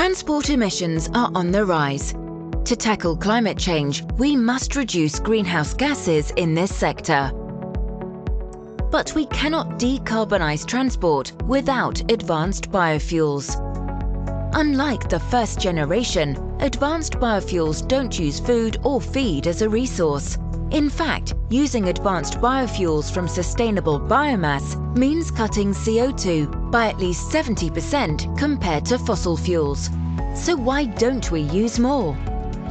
Transport emissions are on the rise. To tackle climate change, we must reduce greenhouse gases in this sector. But we cannot decarbonize transport without advanced biofuels. Unlike the first generation, advanced biofuels don't use food or feed as a resource. In fact, using advanced biofuels from sustainable biomass means cutting CO2 by at least 70% compared to fossil fuels. So why don't we use more?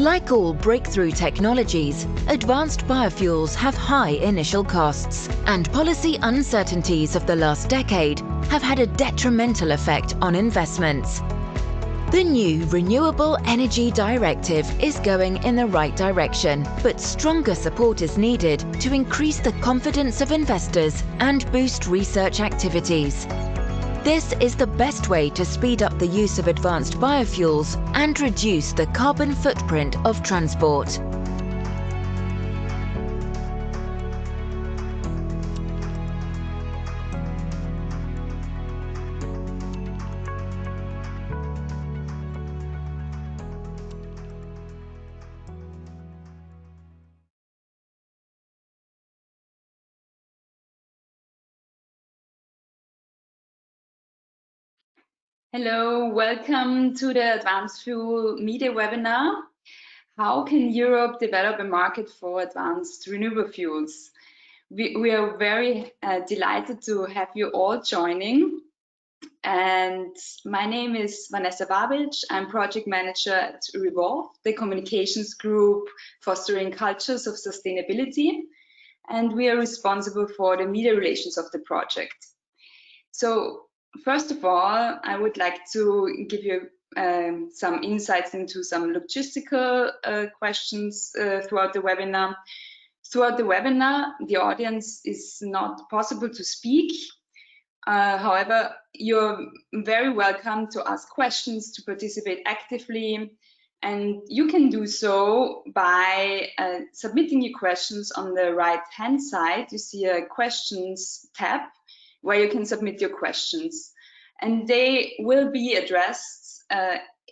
Like all breakthrough technologies, advanced biofuels have high initial costs, and policy uncertainties of the last decade have had a detrimental effect on investments. The new Renewable Energy Directive is going in the right direction, but stronger support is needed to increase the confidence of investors and boost research activities. This is the best way to speed up the use of advanced biofuels and reduce the carbon footprint of transport. Hello, welcome to the Advanced Fuel Media webinar. How can Europe develop a market for advanced renewable fuels? We are very delighted to have you all joining. And my name is Vanessa Babic. I'm project manager at Revolve, the communications group fostering cultures of sustainability. And we are responsible for the media relations of the project. So, first of all, I would like to give you some insights into some logistical questions throughout the webinar. Throughout the webinar, the audience is not possible to speak. However, you're very welcome to ask questions, to participate actively, and you can do so by submitting your questions on the right-hand side. You see a questions tab where you can submit your questions, and they will be addressed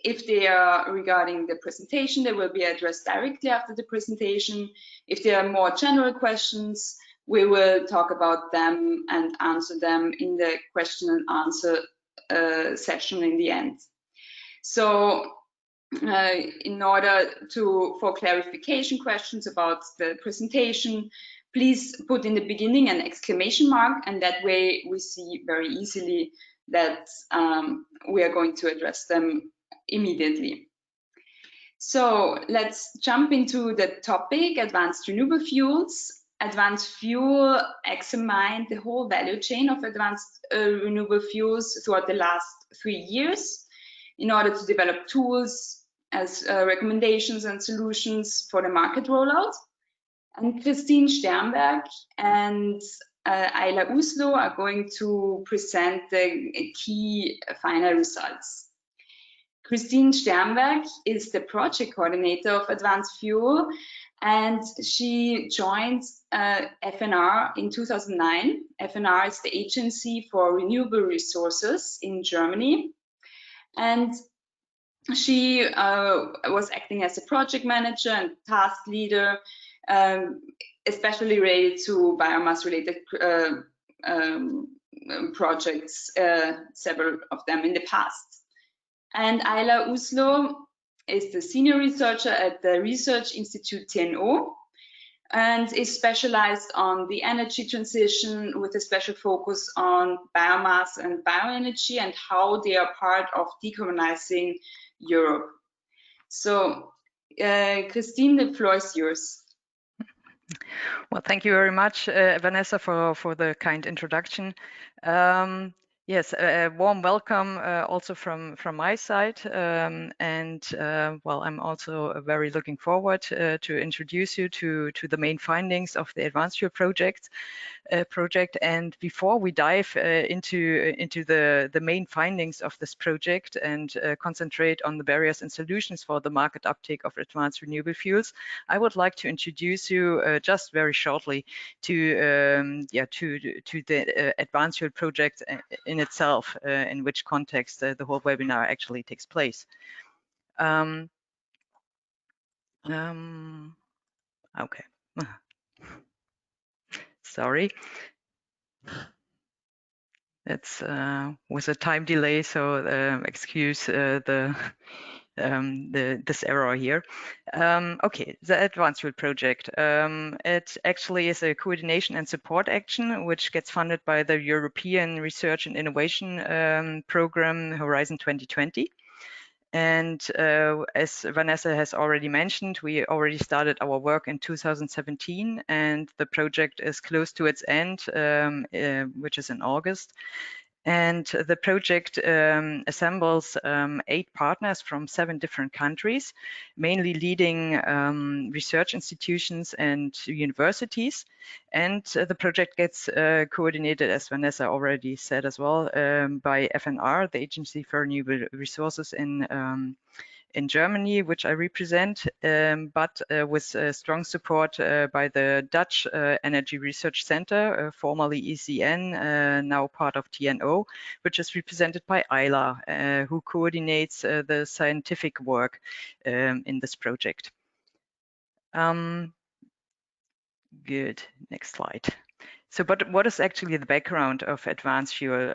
if they are regarding the presentation. They will be addressed directly after the presentation. If they are more general questions, we will talk about them and answer them in the question and answer session in the end. So in order for clarification questions about the presentation, please put in the beginning an exclamation mark, and that way we see very easily that we are going to address them immediately. So let's jump into the topic, advanced renewable fuels. Advanced fuel examined the whole value chain of advanced renewable fuels throughout the last 3 years in order to develop tools as recommendations and solutions for the market rollout. And Kristin Sternberg and Ayla Uslu are going to present the key final results. Kristin Sternberg is the project coordinator of Advanced Fuel, and she joined FNR in 2009. FNR is the Agency for Renewable Resources in Germany, and she was acting as a project manager and task leader, especially related to biomass-related projects, several of them in the past. And Ayla Uslu is the senior researcher at the Research Institute TNO and is specialized on the energy transition with a special focus on biomass and bioenergy and how they are part of decarbonizing Europe. So, Kristin, the floor is yours. Well, thank you very much, Vanessa, for the kind introduction. Yes, a warm welcome also from my side, well, I'm also very looking forward to introduce you to the main findings of the Advanced Fuel project. project. And before we dive into the main findings of this project and concentrate on the barriers and solutions for the market uptake of advanced renewable fuels, I would like to introduce you just very shortly to the Advanced Fuel project in itself, in which context the whole webinar actually takes place. Okay. Sorry. It's with a time delay, so excuse this error here. Okay, the Advanced Fuel project. It actually is a coordination and support action which gets funded by the European Research and Innovation Program Horizon 2020. And as Vanessa has already mentioned, we already started our work in 2017, and the project is close to its end, which is in August. And the project assembles 8 partners from 7 different countries, mainly leading research institutions and universities. And the project gets coordinated, as Vanessa already said as well, by FNR, the Agency for Renewable Resources in Germany, which I represent, but with strong support by the Dutch Energy Research Center, formerly ECN, now part of TNO, which is represented by Ayla, who coordinates the scientific work in this project. Good, next slide. So, but what is actually the background of advanced fuel?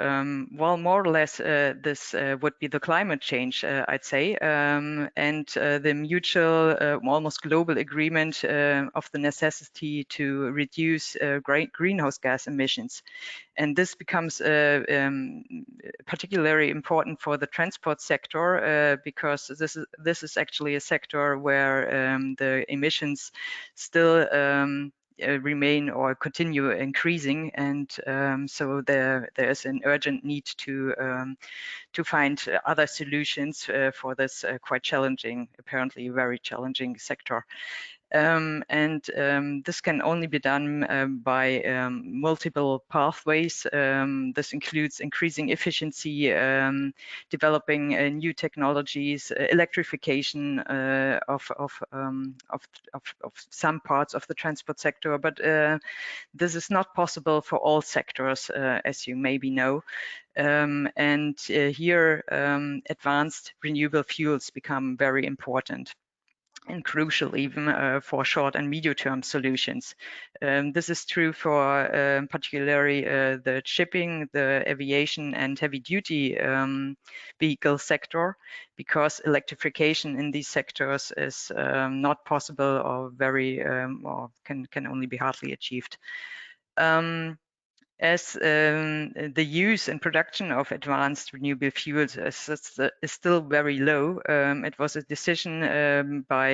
Well, more or less, this would be the climate change, I'd say, and the mutual, almost global agreement of the necessity to reduce greenhouse gas emissions. And this becomes particularly important for the transport sector because this is actually a sector where the emissions still remain or continue increasing, and so there is an urgent need to find other solutions for this quite challenging, apparently very challenging sector. This can only be done by multiple pathways. This includes increasing efficiency, developing new technologies, electrification of some parts of the transport sector. But this is not possible for all sectors, as you maybe know. Here, advanced renewable fuels become very important and crucial even for short and medium-term solutions. This is true for particularly the shipping, the aviation and heavy-duty vehicle sector, because electrification in these sectors is not possible or very or can only be hardly achieved. As the use and production of advanced renewable fuels is still very low, it was a decision by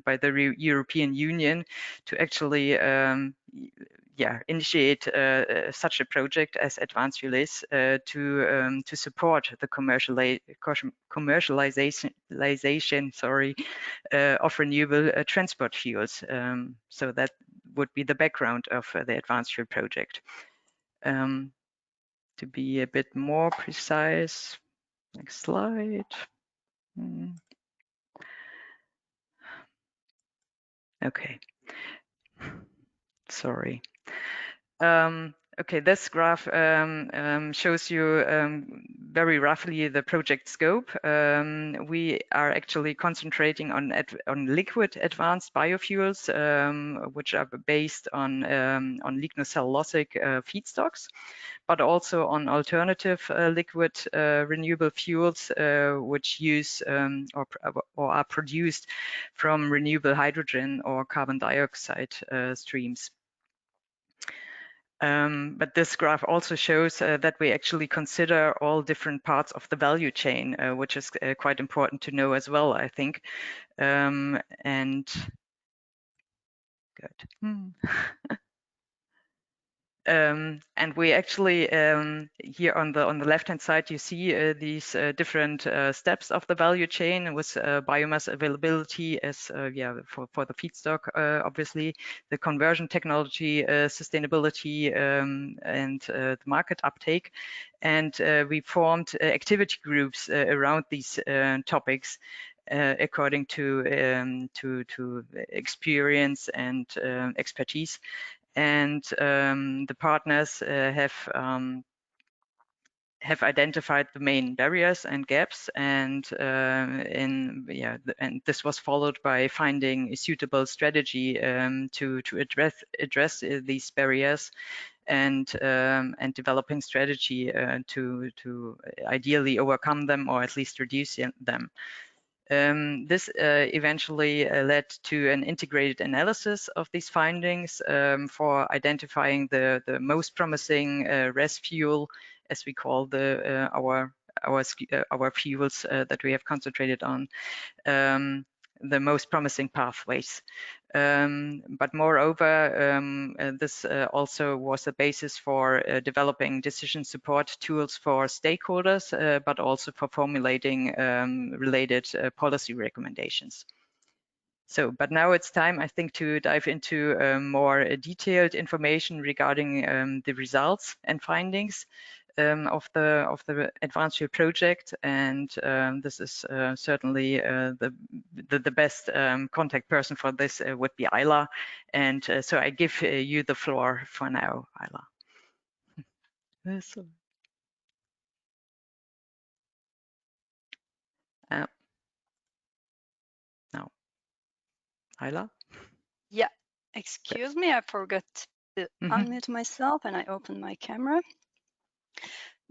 the European Union to actually initiate such a project as Advanced Fuel is to support the commercialization of renewable transport fuels. So that would be the background of the Advanced Fuel project. To be a bit more precise, next slide. Okay, sorry. Okay, this graph shows you very roughly the project scope. We are actually concentrating on liquid advanced biofuels, which are based on lignocellulosic feedstocks, but also on alternative liquid renewable fuels, which use or are produced from renewable hydrogen or carbon dioxide streams. But this graph also shows that we actually consider all different parts of the value chain, which is quite important to know as well, I think. And good. And we actually here on the left-hand side, you see these different steps of the value chain with biomass availability as for the feedstock, obviously the conversion technology, sustainability, and the market uptake. And we formed activity groups around these topics according to experience and expertise. And the partners have identified the main barriers and gaps, and and this was followed by finding a suitable strategy to address these barriers, and developing strategy to ideally overcome them or at least reduce them. This eventually led to an integrated analysis of these findings for identifying the most promising res fuel, as we call our fuels that we have concentrated on, the most promising pathways. But moreover, this also was the basis for developing decision support tools for stakeholders, but also for formulating related policy recommendations. So, but now it's time, I think, to dive into more detailed information regarding the results and findings of the Advanced Fuel project, and this is certainly the best contact person for this would be Ayla, and so I give you the floor for now, Ayla. Now, Ayla? Yeah, excuse me, I forgot to unmute myself and I opened my camera.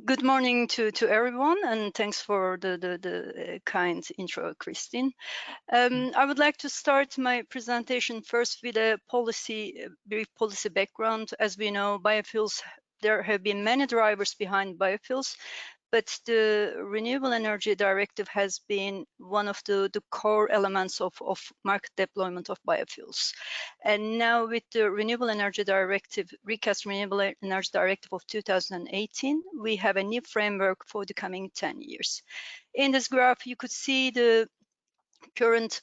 Good morning to everyone, and thanks for the kind intro, Kristin. I would like to start my presentation first with a brief policy background. As we know, biofuels, there have been many drivers behind biofuels, but the Renewable Energy Directive has been one of the core elements of market deployment of biofuels. And now with the Renewable Energy Directive, recast Renewable Energy Directive of 2018, we have a new framework for the coming 10 years. In this graph, you could see the current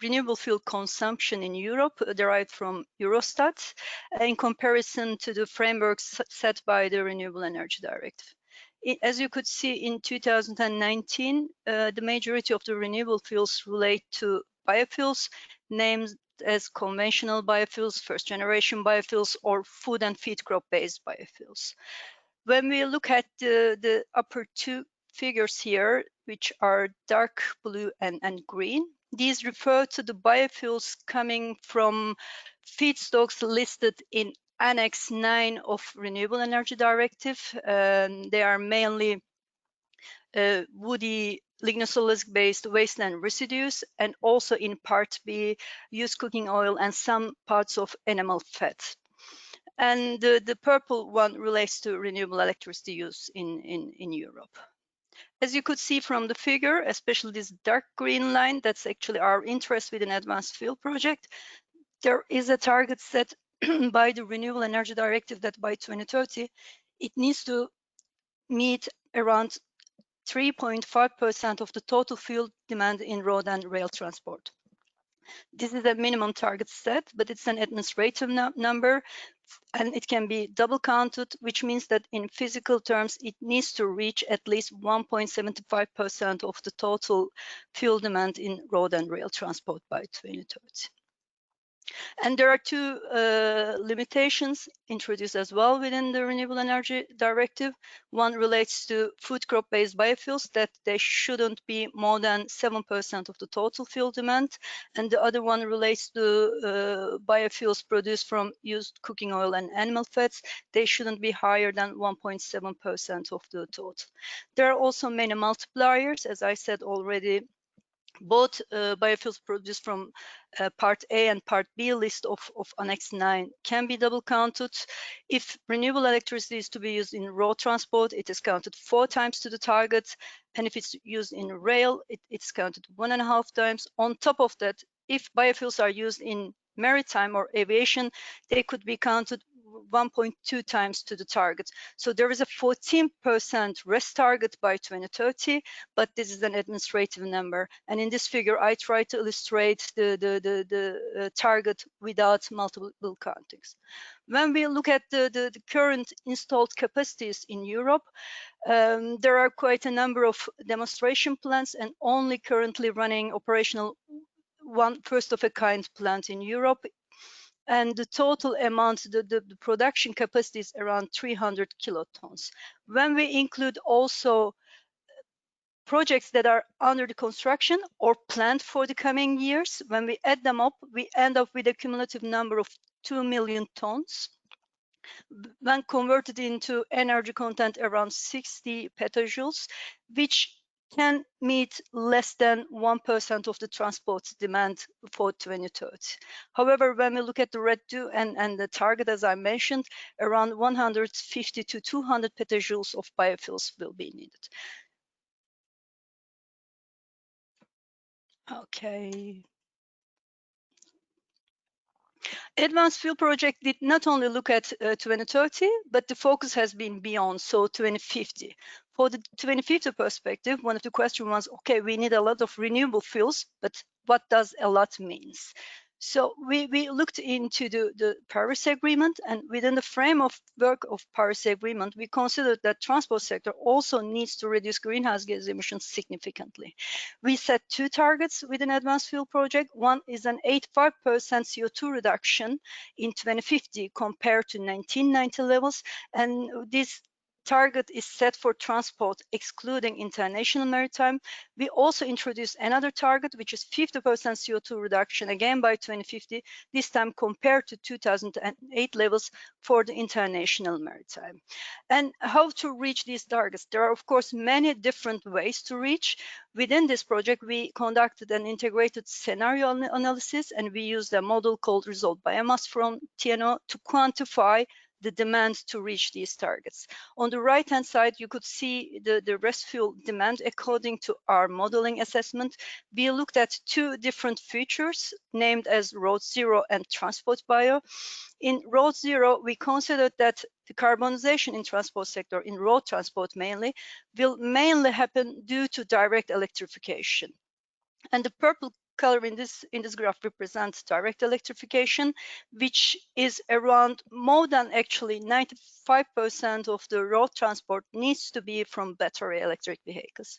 renewable fuel consumption in Europe derived from Eurostat in comparison to the frameworks set by the Renewable Energy Directive. As you could see in 2019, the majority of the renewable fuels relate to biofuels, named as conventional biofuels, first generation biofuels, or food and feed crop-based biofuels. When we look at the upper two figures here, which are dark blue and green, these refer to the biofuels coming from feedstocks listed in Annex 9 of Renewable Energy Directive. They are mainly woody lignocellulosic based waste and residues, and also in Part B, used cooking oil and some parts of animal fat. And the purple one relates to renewable electricity use in Europe. As you could see from the figure, especially this dark green line, that's actually our interest with an advanced fuel project. There is a target set by the Renewable Energy Directive that by 2030, it needs to meet around 3.5% of the total fuel demand in road and rail transport. This is a minimum target set, but it's an administrative number, and it can be double counted, which means that in physical terms, it needs to reach at least 1.75% of the total fuel demand in road and rail transport by 2030. And there are two limitations introduced as well within the Renewable Energy Directive. One relates to food crop-based biofuels, that they shouldn't be more than 7% of the total fuel demand. And the other one relates to biofuels produced from used cooking oil and animal fats. They shouldn't be higher than 1.7% of the total. There are also many multipliers, as I said already. Both biofuels produced from Part A and Part B list of Annex 9 can be double counted. If renewable electricity is to be used in road transport, it is counted 4 times to the target. And if it's used in rail, it's counted 1.5 times. On top of that, if biofuels are used in maritime or aviation, they could be counted 1.2 times to the target. So there is a 14% rest target by 2030, but this is an administrative number. And in this figure, I try to illustrate the target without multiple countings. When we look at the current installed capacities in Europe, there are quite a number of demonstration plants and only currently running operational one first-of-a-kind plant in Europe. And the total amount, the production capacity is around 300 kilotons. When we include also projects that are under the construction or planned for the coming years, when we add them up, we end up with a cumulative number of 2 million tons. When converted into energy content around 60 petajoules, which can meet less than 1% of the transport demand for 2030. However, when we look at the red due and the target, as I mentioned, around 150 to 200 petajoules of biofuels will be needed. Okay. Advanced Fuel Project did not only look at 2030, but the focus has been beyond, so 2050. For the 2050 perspective, one of the questions was, okay, we need a lot of renewable fuels, but what does a lot means? So we looked into the Paris Agreement, and within the frame of work of Paris Agreement, we considered that transport sector also needs to reduce greenhouse gas emissions significantly. We set two targets within Advanced Fuel Project. One is an 85% CO2 reduction in 2050 compared to 1990 levels, and this target is set for transport excluding international maritime. We also introduced another target, which is 50% CO2 reduction again by 2050, this time compared to 2008 levels for the international maritime. And how to reach these targets? There are, of course, many different ways to reach. Within this project, we conducted an integrated scenario analysis, and we used a model called Result Biomass from TNO to quantify the demand to reach these targets. On the right-hand side, you could see the rest fuel demand according to our modeling assessment. We looked at two different features named as Road Zero and Transport Bio. In Road Zero, we considered that the carbonization in transport sector, in road transport mainly, will mainly happen due to direct electrification. And the purple color in this graph represents direct electrification, which is around more than actually 95% of the road transport needs to be from battery electric vehicles.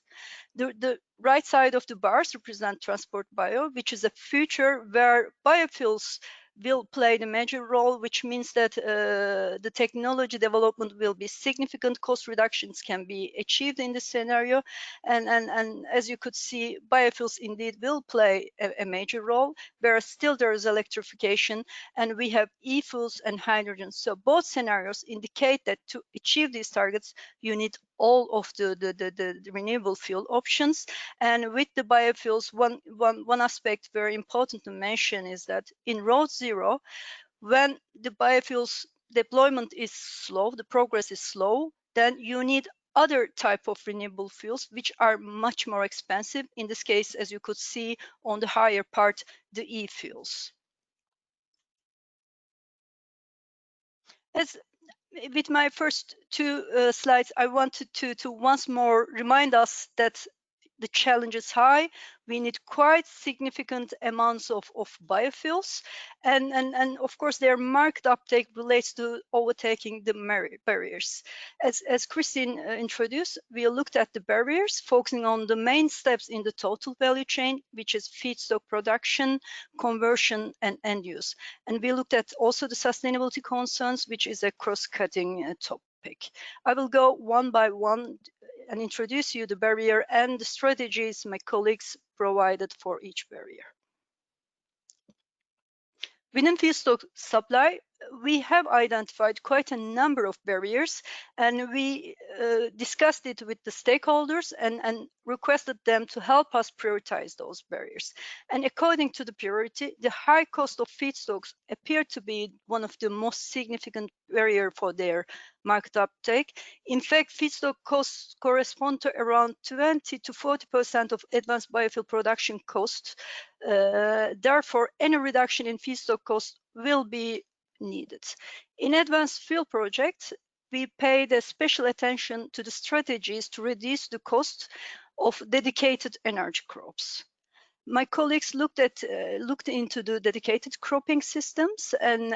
The right side of the bars represent Transport Bio, which is a future where biofuels will play the major role, which means that the technology development will be significant. Cost reductions can be achieved in this scenario. And as you could see, biofuels indeed will play a major role, whereas still there is electrification, and we have e-fuels and hydrogen. So both scenarios indicate that to achieve these targets, you need all of the renewable fuel options. And with the biofuels, one aspect very important to mention is that in Road Zero, when the biofuels deployment is slow, the progress is slow, then you need other type of renewable fuels, which are much more expensive. In this case, as you could see on the higher part, the e-fuels. With my first two slides, I wanted to once more remind us that the challenge is high. We need quite significant amounts of biofuels, and of course their market uptake relates to overtaking the barriers. As Kristin introduced, we looked at the barriers, focusing on the main steps in the total value chain, which is feedstock production, conversion, and end use. And we looked at also the sustainability concerns, which is a cross-cutting topic. I will go one by one and introduce you the barrier and the strategies my colleagues provided for each barrier. Within feedstock supply, we have identified quite a number of barriers, and we discussed it with the stakeholders and requested them to help us prioritize those barriers. And according to the priority, the high cost of feedstocks appeared to be one of the most significant barrier for their market uptake. In fact, feedstock costs correspond to around 20 to 40% of advanced biofuel production costs. Therefore, any reduction in feedstock costs will be needed. In Advanced Fuel project, we paid a special attention to the strategies to reduce the cost of dedicated energy crops. My colleagues looked into the dedicated cropping systems and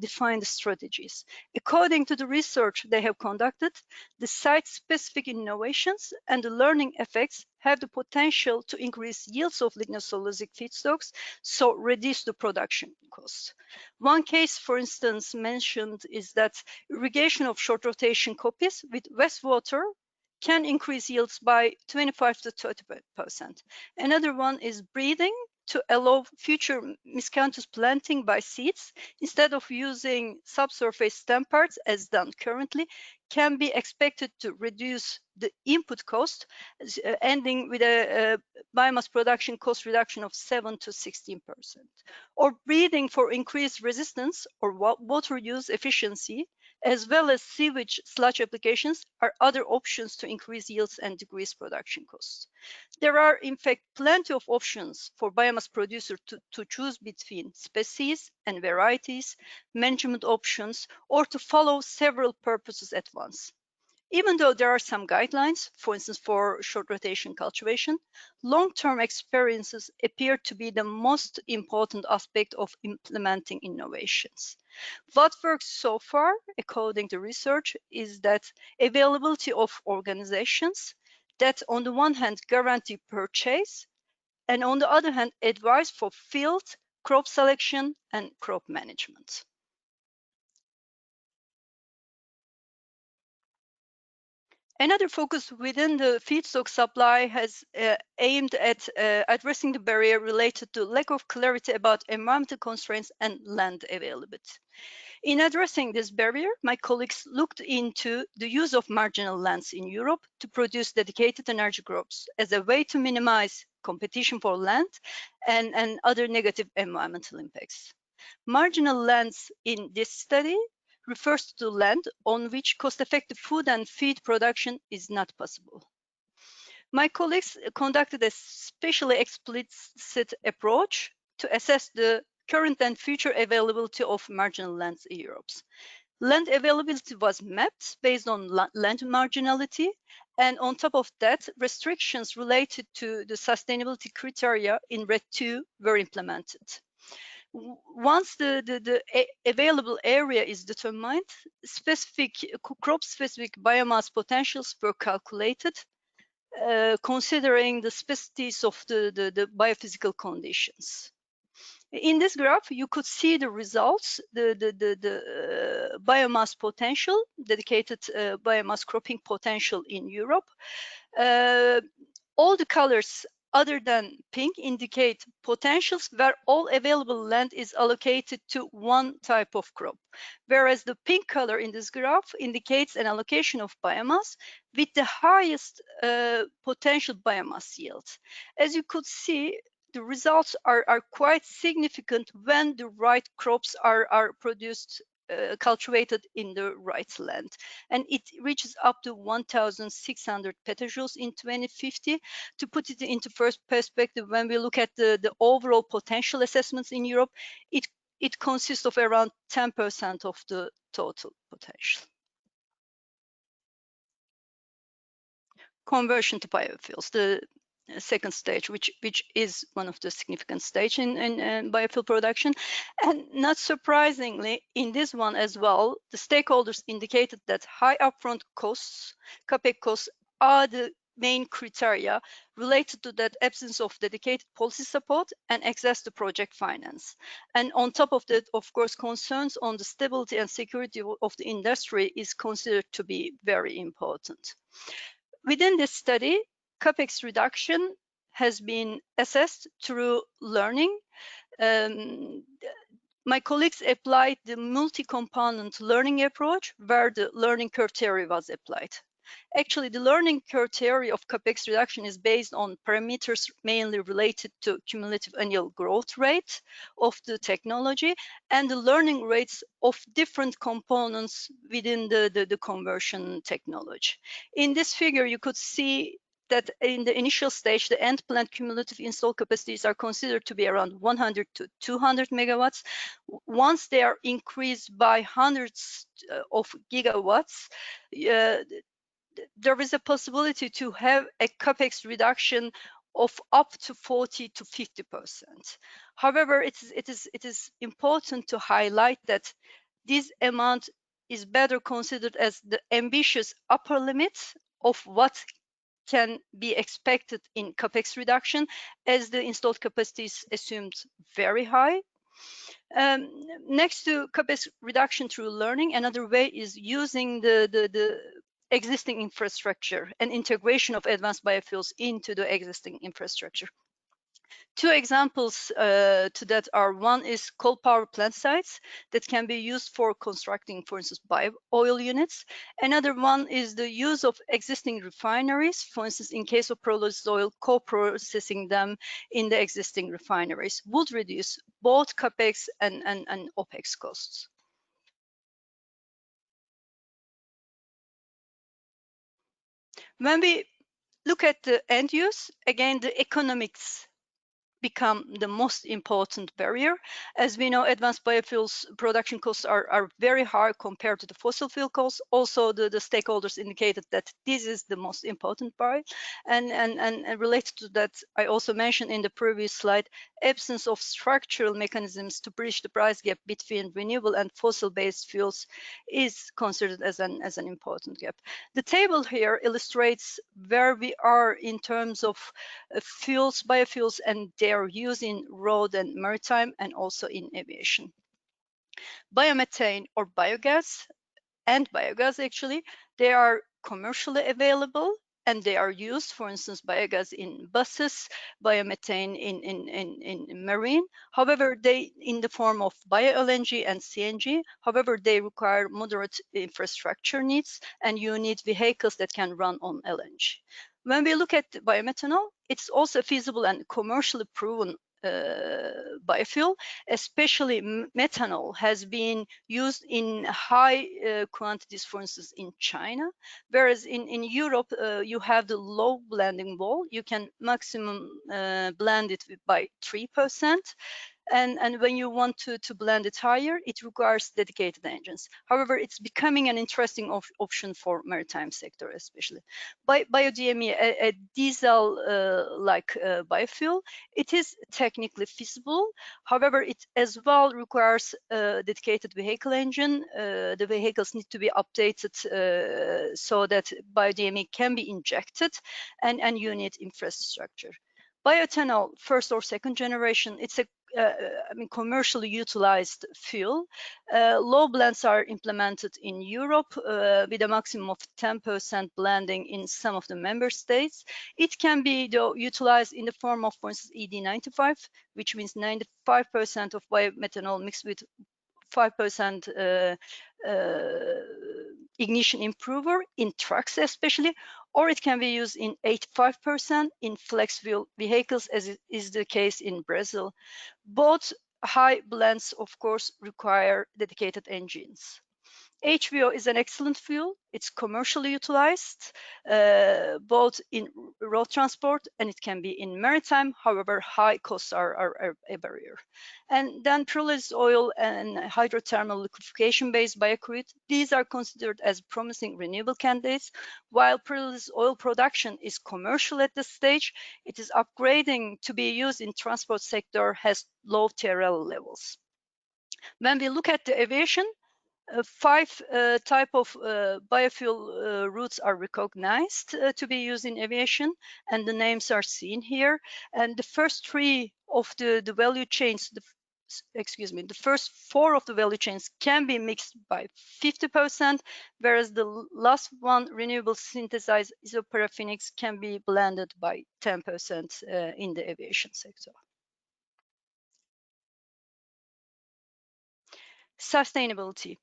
defined the strategies. According to the research they have conducted, the site-specific innovations and the learning effects have the potential to increase yields of lignocellulosic feedstocks, so reduce the production costs. One case, for instance, mentioned is that irrigation of short rotation copies with wastewater can increase yields by 25 to 30%. Another one is breeding to allow future miscanthus planting by seeds instead of using subsurface stem parts as done currently, can be expected to reduce the input cost, ending with a biomass production cost reduction of 7 to 16%. Or breeding for increased resistance or water use efficiency, as well as sewage sludge applications, are other options to increase yields and decrease production costs. There are, in fact, plenty of options for biomass producers to choose between species and varieties, management options, or to follow several purposes at once. Even though there are some guidelines, for instance, for short rotation cultivation, long-term experiences appear to be the most important aspect of implementing innovations. What works so far, according to research, is that availability of organizations that on the one hand guarantee purchase and on the other hand advice for field, crop selection and crop management. Another focus within the feedstock supply has aimed at addressing the barrier related to lack of clarity about environmental constraints and land availability. In addressing this barrier, my colleagues looked into the use of marginal lands in Europe to produce dedicated energy crops as a way to minimize competition for land and other negative environmental impacts. Marginal lands in this study refers to land on which cost-effective food and feed production is not possible. My colleagues conducted a specially explicit approach to assess the current and future availability of marginal lands in Europe. Land availability was mapped based on land marginality, and on top of that, restrictions related to the sustainability criteria in RED 2 were implemented. Once the available area is determined, crop-specific biomass potentials were calculated, considering the specificities of the biophysical conditions. In this graph, you could see the results, the biomass potential, dedicated biomass cropping potential in Europe. All the colors other than pink indicate potentials where all available land is allocated to one type of crop, whereas the pink color in this graph indicates an allocation of biomass with the highest potential biomass yield. As you could see, the results are quite significant when the right crops are produced, cultivated in the right land. And it reaches up to 1,600 petajoules in 2050. To put it into first perspective, when we look at the overall potential assessments in Europe, it consists of around 10% of the total potential. Conversion to biofuels, the second stage, which is one of the significant stages in biofuel production. And not surprisingly, in this one as well, the stakeholders indicated that high upfront costs, CAPEX costs, are the main criteria related to that absence of dedicated policy support and access to project finance. And on top of that, of course, concerns on the stability and security of the industry is considered to be very important. Within this study, CAPEX reduction has been assessed through learning. My colleagues applied the multi-component learning approach where the learning curve theory was applied. Actually, the learning curve theory of CAPEX reduction is based on parameters mainly related to cumulative annual growth rate of the technology and the learning rates of different components within the conversion technology. In this figure, you could see that in the initial stage, the end plant cumulative installed capacities are considered to be around 100 to 200 megawatts. Once they are increased by hundreds of gigawatts, there is a possibility to have a capex reduction of up to 40 to 50%. However, it is important to highlight that this amount is better considered as the ambitious upper limit of what can be expected in capex reduction, as the installed capacity is assumed very high. Next to capex reduction through learning, another way is using the existing infrastructure and integration of advanced biofuels into the existing infrastructure. Two examples to that are, one is coal power plant sites that can be used for constructing, for instance, bio-oil units. Another one is the use of existing refineries, for instance, in case of pyrolysis oil, co-processing them in the existing refineries would reduce both capex and opex costs. When we look at the end use, again, the economics become the most important barrier. As we know, advanced biofuels production costs are very high compared to the fossil fuel costs. Also, the stakeholders indicated that this is the most important part. And related to that, I also mentioned in the previous slide, absence of structural mechanisms to bridge the price gap between renewable and fossil-based fuels is considered as an important gap. The table here illustrates where we are in terms of fuels, biofuels, and their use in road and maritime, and also in aviation. Biomethane or biogas, and biogas actually, they are commercially available and they are used, for instance, biogas in buses, biomethane in marine. However, they in the form of bio-LNG and CNG. However, they require moderate infrastructure needs, and you need vehicles that can run on LNG. When we look at biomethanol, it's also feasible and commercially proven biofuel. Especially methanol has been used in high quantities, for instance, in China, whereas in Europe, you have the low blending wall. You can maximum blend it by 3%. And when you want to blend it higher, it requires dedicated engines. However, it's becoming an interesting option for maritime sector, especially. Biodiesel, a diesel-like biofuel, it is technically feasible. However, it as well requires a dedicated vehicle engine. The vehicles need to be updated so that biodiesel can be injected, and you need infrastructure. Bioethanol, first or second generation, it's a commercially utilized fuel. Low blends are implemented in Europe with a maximum of 10% blending in some of the member states. It can be utilized in the form of, for instance, ED95, which means 95% of biomethanol mixed with 5% ignition improver in trucks especially, or it can be used in 85% in flex fuel vehicles, as is the case in Brazil. Both high blends, of course, require dedicated engines. HVO is an excellent fuel. It's commercially utilized both in road transport, and it can be in maritime. However, high costs are a barrier. And then pyrolysis oil and hydrothermal liquefaction-based biocrude, these are considered as promising renewable candidates. While pyrolysis oil production is commercial at this stage, it is upgrading to be used in transport sector, has low TRL levels. When we look at the aviation, 5 type of biofuel routes are recognized to be used in aviation, and the names are seen here. And the first 3 of the value chains, the first 4 of the value chains can be mixed by 50%, whereas the last one, renewable synthesized isoparaffinics, can be blended by 10% in the aviation sector. Sustainability.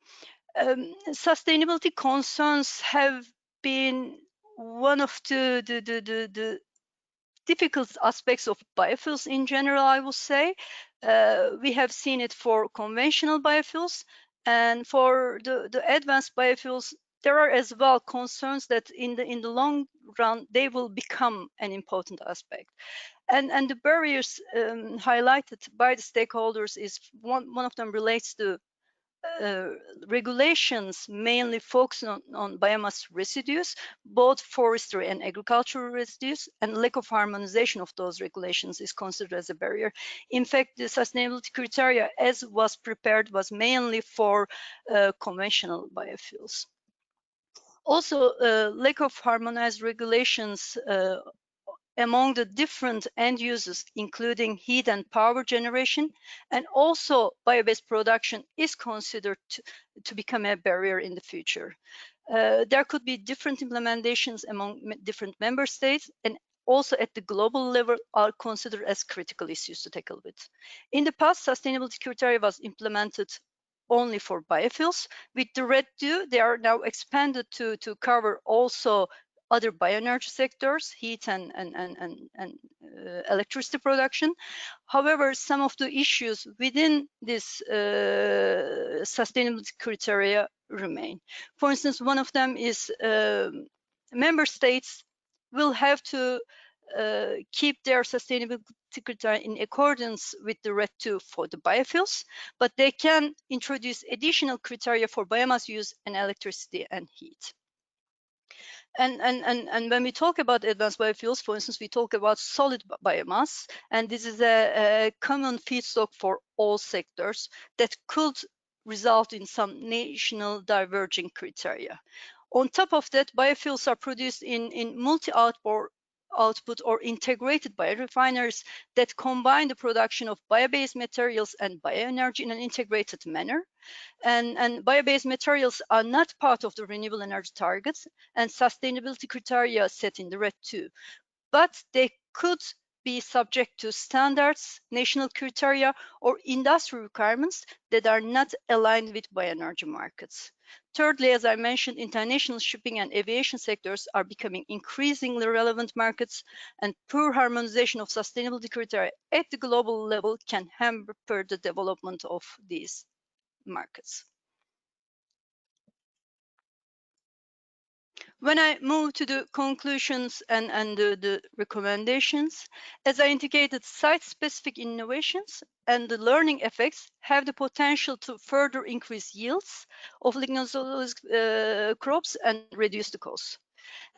Sustainability concerns have been one of the difficult aspects of biofuels in general, I would say. We have seen it for conventional biofuels, and for the advanced biofuels, there are as well concerns that in the long run they will become an important aspect. And the barriers highlighted by the stakeholders is one of them relates to regulations mainly focus on biomass residues, both forestry and agricultural residues, and lack of harmonization of those regulations is considered as a barrier. In fact, the sustainability criteria as was prepared was mainly for conventional biofuels. Also, lack of harmonized regulations among the different end users, including heat and power generation, and also bio-based production is considered to become a barrier in the future. There could be different implementations among different member states, and also at the global level are considered as critical issues to tackle with. In the past, sustainability criteria was implemented only for biofuels. With the RED II, they are now expanded to cover also other bioenergy sectors, heat and electricity production. However, some of the issues within this sustainability criteria remain. For instance, one of them is member states will have to keep their sustainability criteria in accordance with the RED II for the biofuels, but they can introduce additional criteria for biomass use and electricity and heat. And when we talk about advanced biofuels, for instance, we talk about solid biomass, and this is a common feedstock for all sectors that could result in some national diverging criteria. On top of that, biofuels are produced in multi-output or integrated biorefineries that combine the production of bio-based materials and bioenergy in an integrated manner. And bio-based materials are not part of the renewable energy targets and sustainability criteria set in the RED II, but they could be subject to standards, national criteria, or industry requirements that are not aligned with bioenergy markets. Thirdly, as I mentioned, international shipping and aviation sectors are becoming increasingly relevant markets, and poor harmonization of sustainability criteria at the global level can hamper the development of these markets. When I move to the conclusions and the recommendations, as I indicated, site-specific innovations and the learning effects have the potential to further increase yields of lignocellulosic crops and reduce the costs.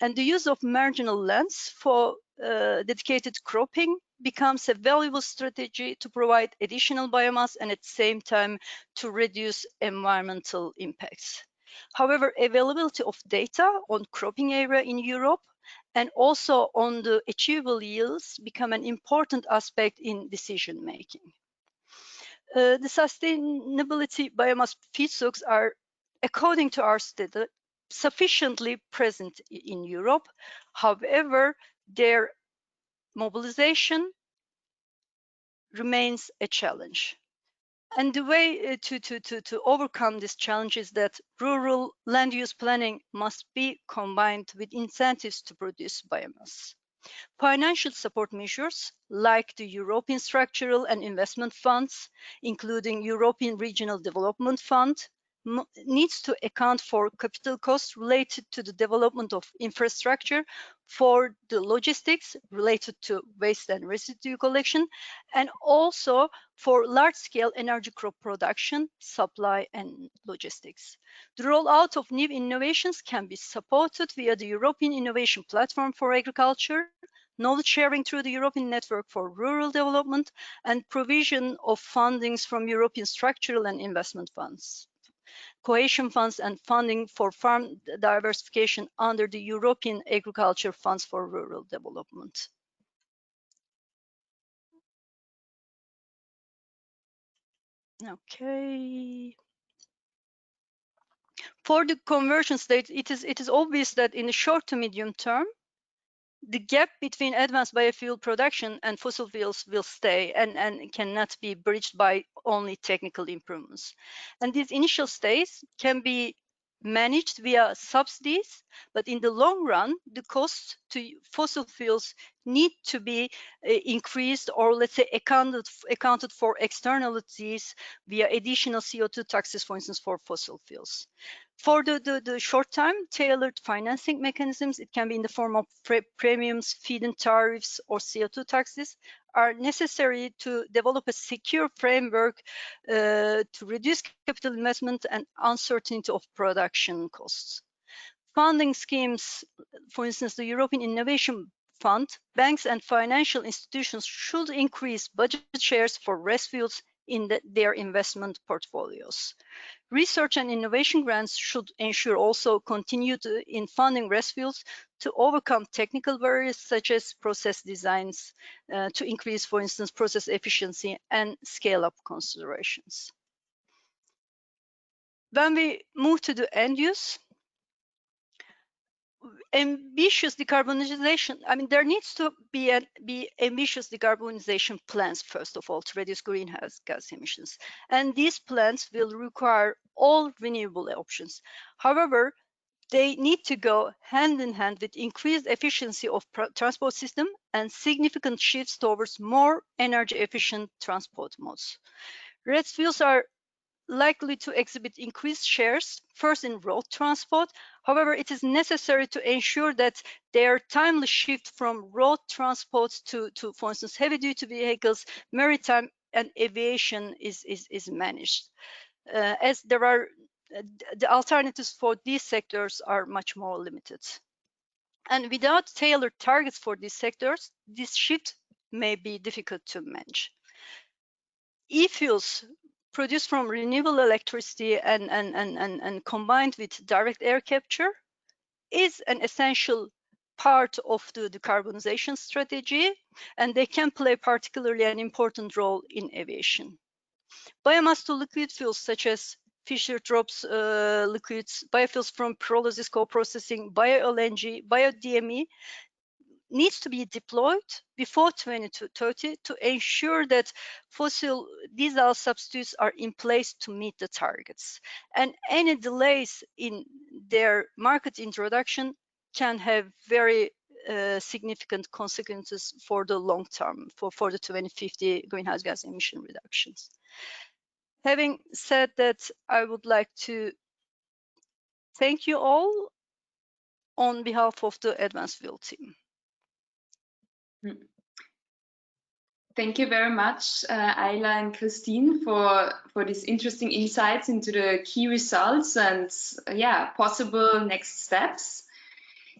And the use of marginal lands for dedicated cropping becomes a valuable strategy to provide additional biomass and at the same time to reduce environmental impacts. However, availability of data on cropping area in Europe and also on the achievable yields become an important aspect in decision making. The sustainability biomass feedstocks are, according to our study, sufficiently present in Europe. However, their mobilization remains a challenge. And the way to overcome this challenge is that rural land use planning must be combined with incentives to produce biomass. Financial support measures like the European Structural and Investment Funds, including European Regional Development Fund, needs to account for capital costs related to the development of infrastructure, for the logistics related to waste and residue collection, and also for large-scale energy crop production, supply, and logistics. The rollout of new innovations can be supported via the European Innovation Platform for Agriculture, knowledge sharing through the European Network for Rural Development, and provision of fundings from European Structural and Investment Funds, cohesion funds, and funding for farm diversification under the European Agriculture Funds for Rural Development. Okay. For the conversion state, it is obvious that in the short to medium term, the gap between advanced biofuel production and fossil fuels will stay and cannot be bridged by only technical improvements. And these initial stages can be managed via subsidies, but in the long run, the costs to fossil fuels need to be increased, or let's say accounted for externalities via additional CO2 taxes, for instance, for fossil fuels. For the short time, tailored financing mechanisms, it can be in the form of premiums, feed-in tariffs, or CO2 taxes, are necessary to develop a secure framework to reduce capital investment and uncertainty of production costs. Funding schemes, for instance, the European Innovation Fund, banks and financial institutions should increase budget shares for RES fuels in their investment portfolios. Research and innovation grants should ensure also continued in funding RES fuels to overcome technical barriers such as process designs to increase, for instance, process efficiency and scale-up considerations. When we move to the end use, ambitious decarbonization, I mean, there needs to be ambitious decarbonization plans, first of all, to reduce greenhouse gas emissions. And these plans will require all renewable options. However, they need to go hand in hand with increased efficiency of transport system and significant shifts towards more energy efficient transport modes. RES fuels are likely to exhibit increased shares, first in road transport. However, it is necessary to ensure that their timely shift from road transport to for instance, heavy-duty vehicles, maritime, and aviation is managed, as there are the alternatives for these sectors are much more limited. And without tailored targets for these sectors, this shift may be difficult to manage. E-fuels produced from renewable electricity and combined with direct air capture is an essential part of the decarbonization strategy, and they can play particularly an important role in aviation. Biomass to liquid fuels such as Fischer-Tropsch liquids, biofuels from pyrolysis co-processing, bio-LNG, bio-DME needs to be deployed before 2030 to ensure that fossil diesel substitutes are in place to meet the targets. And any delays in their market introduction can have very significant consequences for the long term, for the 2050 greenhouse gas emission reductions. Having said that, I would like to thank you all on behalf of the ADVANCEFUEL team. Thank you very much, Ayla and Kristin, for these interesting insights into the key results and possible next steps.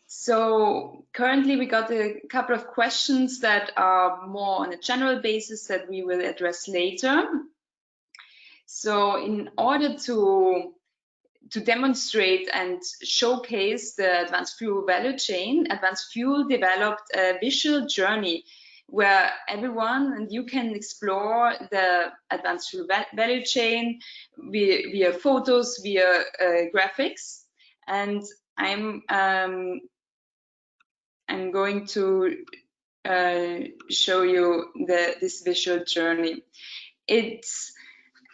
So currently we got a couple of questions that are more on a general basis that we will address later. So in order to demonstrate and showcase the advanced fuel value chain, ADVANCEFUEL developed a visual journey where everyone and you can explore the advanced fuel value chain via photos, via graphics. And I'm going to show you this visual journey. It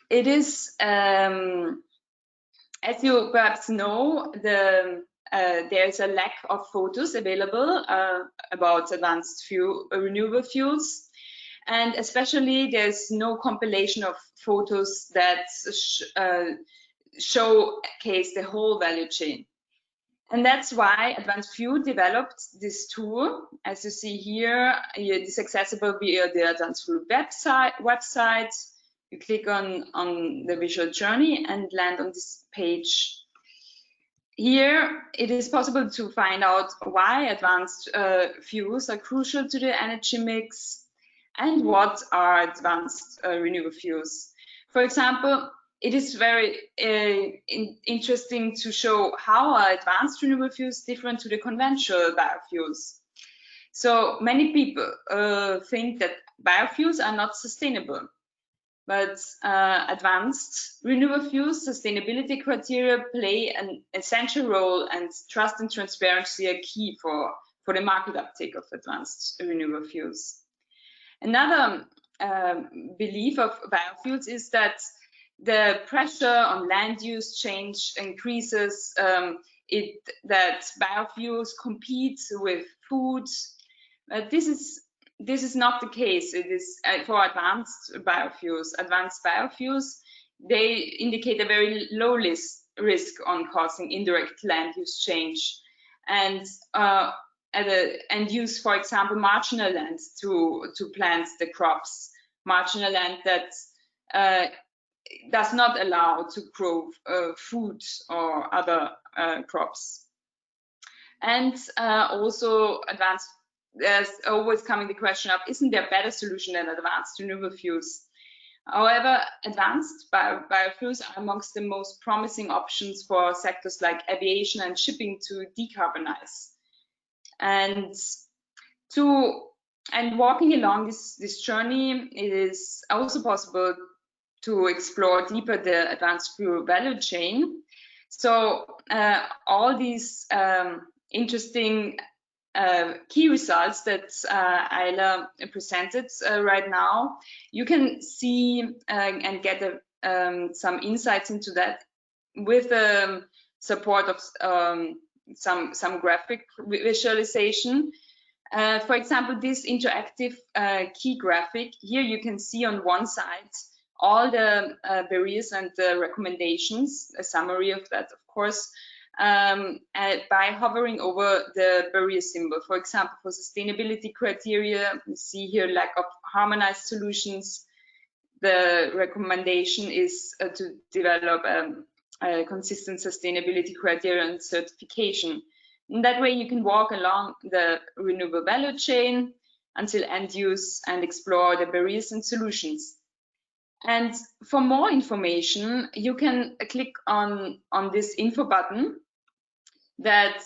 is, as you perhaps know, there's a lack of photos available about advanced renewable fuels, and especially there's no compilation of photos that showcase the whole value chain. And that's why ADVANCEFUEL developed this tool. As you see here, it is accessible via the ADVANCEFUEL website. You click on the visual journey and land on this page. Here, it is possible to find out why advanced fuels are crucial to the energy mix and what are advanced renewable fuels. For example, it is very interesting to show how are advanced renewable fuels different to the conventional biofuels. So many people think that biofuels are not sustainable. But advanced renewable fuels sustainability criteria play an essential role, and trust and transparency are key for the market uptake of advanced renewable fuels. Another belief of biofuels is that the pressure on land use change increases that biofuels compete with food. This is not the case. It is for advanced biofuels. Advanced biofuels, they indicate a very low risk on causing indirect land use change, and use, for example, marginal land to plant the crops. Marginal land that does not allow to grow food or other crops. And also advanced, there's always coming the question of, isn't there a better solution than advanced renewable fuels? However, advanced biofuels are amongst the most promising options for sectors like aviation and shipping to decarbonize. And walking along this journey, it is also possible to explore deeper the advanced fuel value chain. So all these interesting key results that Ayla presented right now, you can see and get some insights into that with the support of some graphic visualization. For example, this interactive key graphic, here you can see on one side all the barriers and the recommendations, a summary of that, of course, by hovering over the barrier symbol. For example, for sustainability criteria, you see here lack of harmonized solutions. The recommendation is to develop a consistent sustainability criteria and certification. In that way, you can walk along the renewable value chain until end use and explore the barriers and solutions. And for more information, you can click on this info button that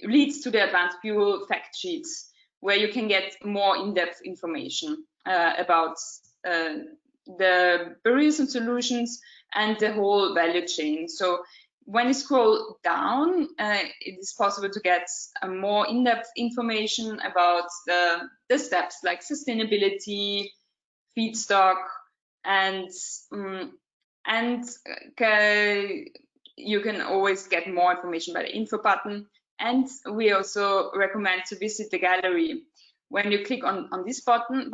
leads to the advanced fuel fact sheets, where you can get more in-depth information about the barriers and solutions and the whole value chain. So when you scroll down, it is possible to get more in-depth information about the steps like sustainability, feedstock, and you can always get more information by the info button. And we also recommend to visit the gallery. When you click on this button,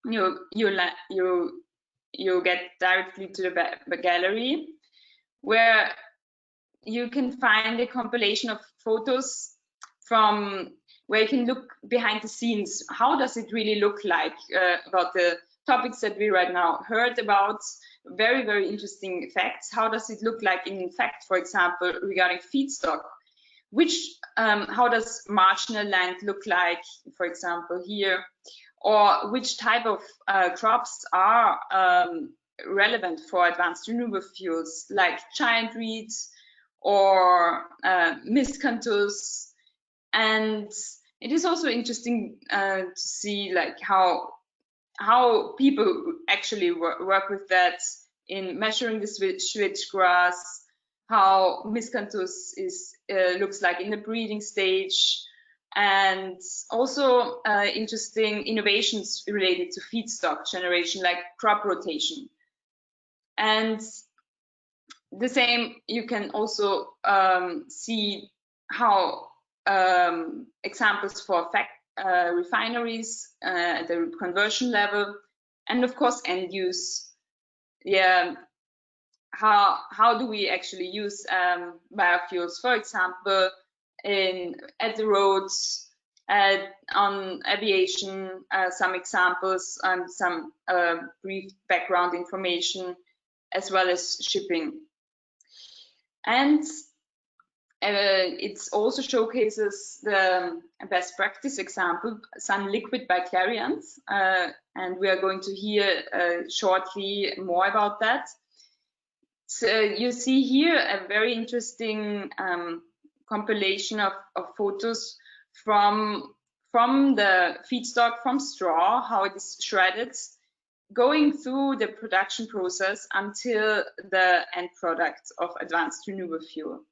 you get directly to the gallery, where you can find a compilation of photos from where you can look behind the scenes. How does it really look like about the topics that we right now heard about? Very, very interesting facts. How does it look like in fact, for example, regarding feedstock? How does marginal land look like, for example, here? Or which type of crops are relevant for advanced renewable fuels, like giant reeds or miscanthus? And it is also interesting to see like how people actually work with that in measuring the switchgrass, how miscanthus looks like in the breeding stage, and also interesting innovations related to feedstock generation, like crop rotation. And the same, you can also see how examples for refineries at the conversion level, and of course end use. Yeah, how do we actually use biofuels, for example, at the roads, on aviation, some examples and some brief background information, as well as shipping. And it also showcases the best practice example, sunliquid by Clariant, and we are going to hear shortly more about that. So you see here a very interesting compilation of photos from the feedstock, from straw, how it is shredded, going through the production process until the end product of advanced renewable fuel.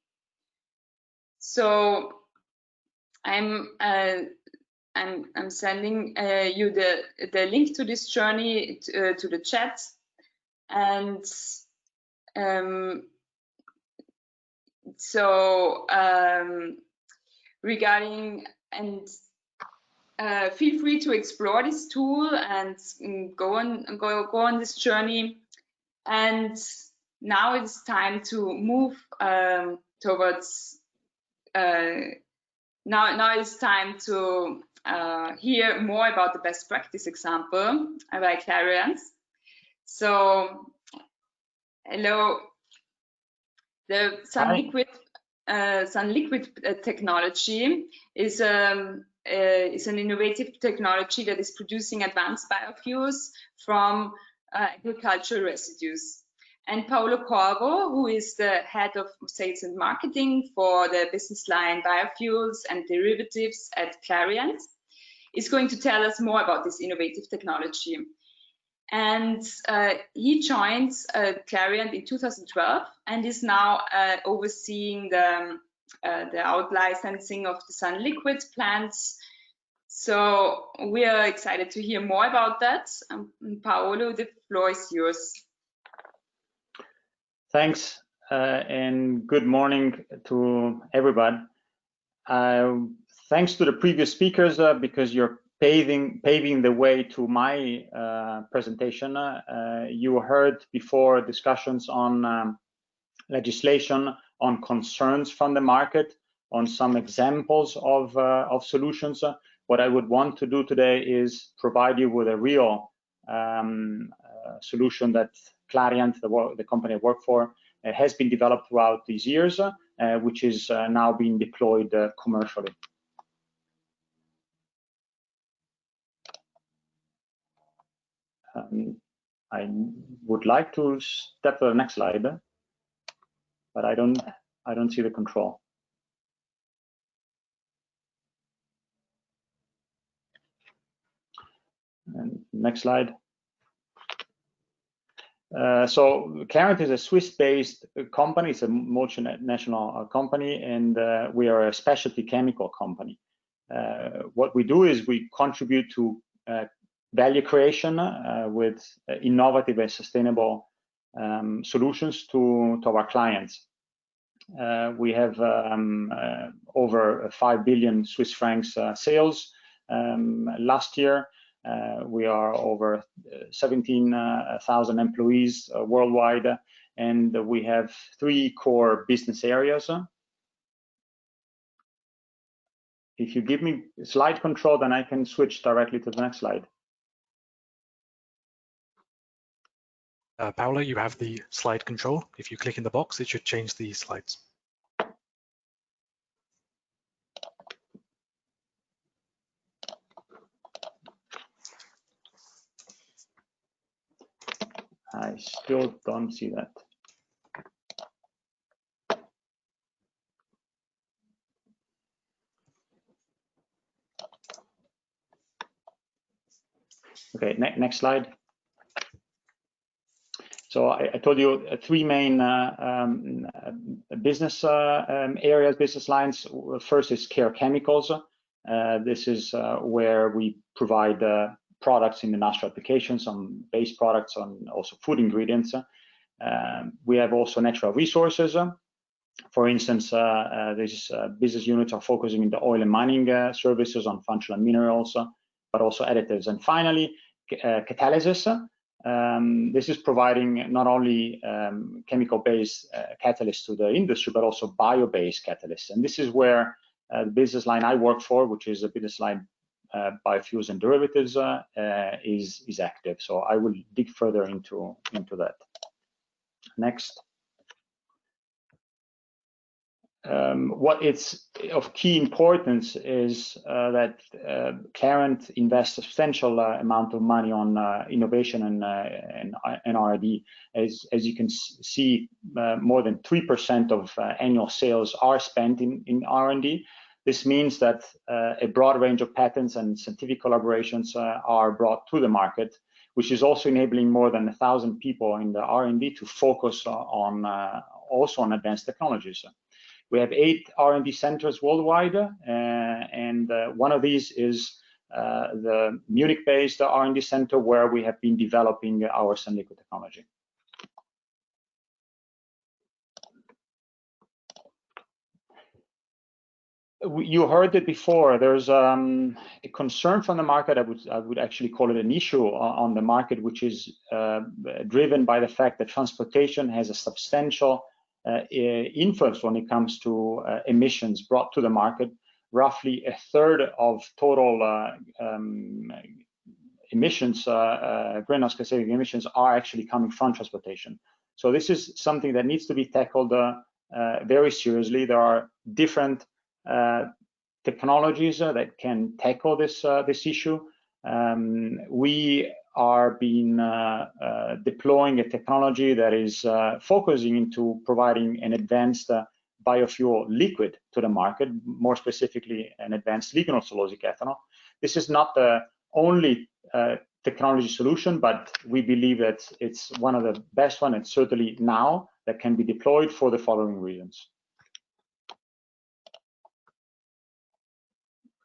So I'm sending you the link to this journey to the chat, and So regarding and feel free to explore this tool and go on this journey. And now it's time to move towards. Now it's time to hear more about the best practice example by Clariant. So, hello. The sunliquid technology is an innovative technology that is producing advanced biofuels from agricultural residues. And Paolo Corvo, who is the head of sales and marketing for the business line biofuels and derivatives at Clariant, is going to tell us more about this innovative technology. And he joined Clariant in 2012 and is now overseeing the out-licensing of the sunliquid plants. So we are excited to hear more about that. Paolo, the floor is yours. Thanks, and good morning to everybody. Thanks to the previous speakers because you're paving the way to my presentation. You heard before discussions on legislation, on concerns from the market, on some examples of solutions. What I would want to do today is provide you with a real solution that Clariant, the company I work for, has been developed throughout these years, which is now being deployed commercially. I would like to step to the next slide, but I don't see the control. And next slide. So Clariant is a Swiss-based company. It's a multinational company, and we are a specialty chemical company. What we do is we contribute to value creation with innovative and sustainable solutions to our clients. We have over 5 billion Swiss francs sales last year. We are over 17,000 employees worldwide, and we have 3 core business areas. If you give me slide control, then I can switch directly to the next slide. Paolo, you have the slide control. If you click in the box, it should change the slides. I still don't see that. Okay, next slide. So I told you 3 main business areas, business lines. First is care chemicals. This is where we provide products in industrial applications, some base products, and also food ingredients. We have also natural resources. For instance, these business units are focusing in the oil and mining services on functional minerals, but also additives. And finally, catalysis. This is providing not only chemical-based catalysts to the industry, but also bio-based catalysts. And this is where the business line I work for, which is a business line biofuels and derivatives, is active. So I will dig further into that. Next. What is of key importance is that Clariant invests a substantial amount of money on innovation and R&D. As you can see, more than 3% of annual sales are spent in R&D. This means that a broad range of patents and scientific collaborations are brought to the market, which is also enabling more than 1,000 people in the R&D to focus also on advanced technologies. We have 8 R&D centers worldwide, and one of these is the Munich-based R&D center, where we have been developing our sunliquid technology. You heard it before. There's a concern from the market. I would actually call it an issue on the market, which is driven by the fact that transportation has a substantial influence when it comes to emissions brought to the market. Roughly a third of total emissions, greenhouse gas emissions, are actually coming from transportation. So this is something that needs to be tackled very seriously. There are different technologies that can tackle this issue. We are deploying a technology that is focusing into providing an advanced biofuel liquid to the market, more specifically an advanced lignocellulosic ethanol. This is not the only technology solution, but we believe that it's one of the best one, and certainly now that can be deployed for the following reasons.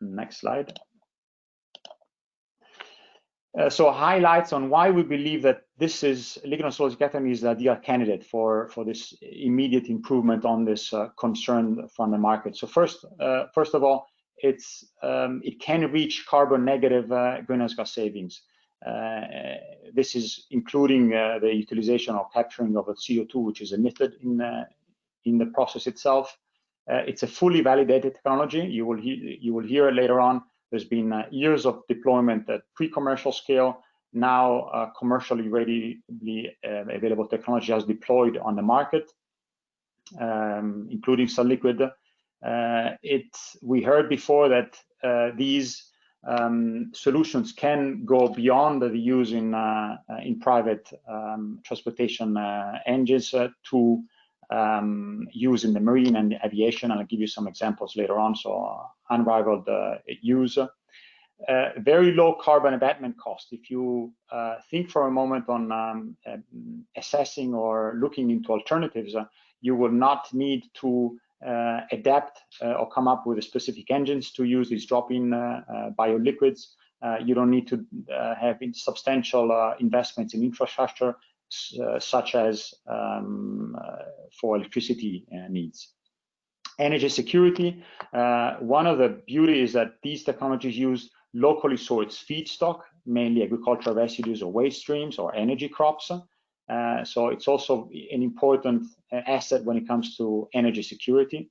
Next slide. So highlights on why we believe that this is lignocellulosic ethanol is the ideal candidate for this immediate improvement on this concern from the market. So first of all, it can reach carbon negative greenhouse gas savings. This is including the utilization or capturing of the CO2 which is emitted in the process itself. It's a fully validated technology. You will hear it later on. There's been years of deployment at pre-commercial scale. Now commercially readily available technology has deployed on the market, including sunliquid. We heard before that these solutions can go beyond the use in private transportation engines to use in the marine and the aviation. I'll give you some examples later on. So unrivaled use. Very low carbon abatement cost. If you think for a moment on assessing or looking into alternatives, you will not need to adapt or come up with specific engines to use these drop-in bioliquids. You don't need to have substantial investments in infrastructure, such as for electricity needs. Energy security. One of the beauties is that these technologies use locally sourced feedstock, mainly agricultural residues or waste streams or energy crops. So it's also an important asset when it comes to energy security.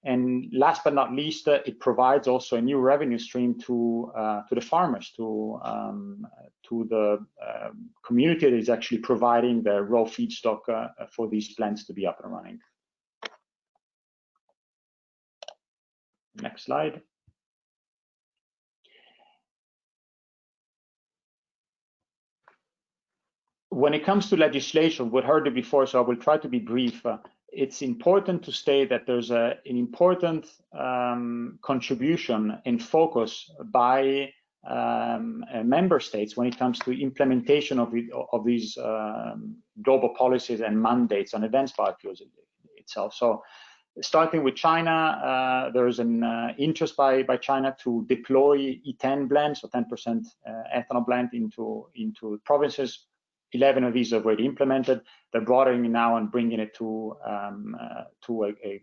And last but not least, it provides also a new revenue stream to the farmers, to the community that is actually providing the raw feedstock for these plants to be up and running. Next slide. When it comes to legislation, we heard it before, so I will try to be brief. It's important to state that there's an important contribution and focus by member states when it comes to implementation of these global policies and mandates on advanced biofuels itself. So starting with China, there's an interest by China to deploy E10 blends, so 10% ethanol blend into provinces. 11 of these are already implemented. They're broadening now and bringing it to a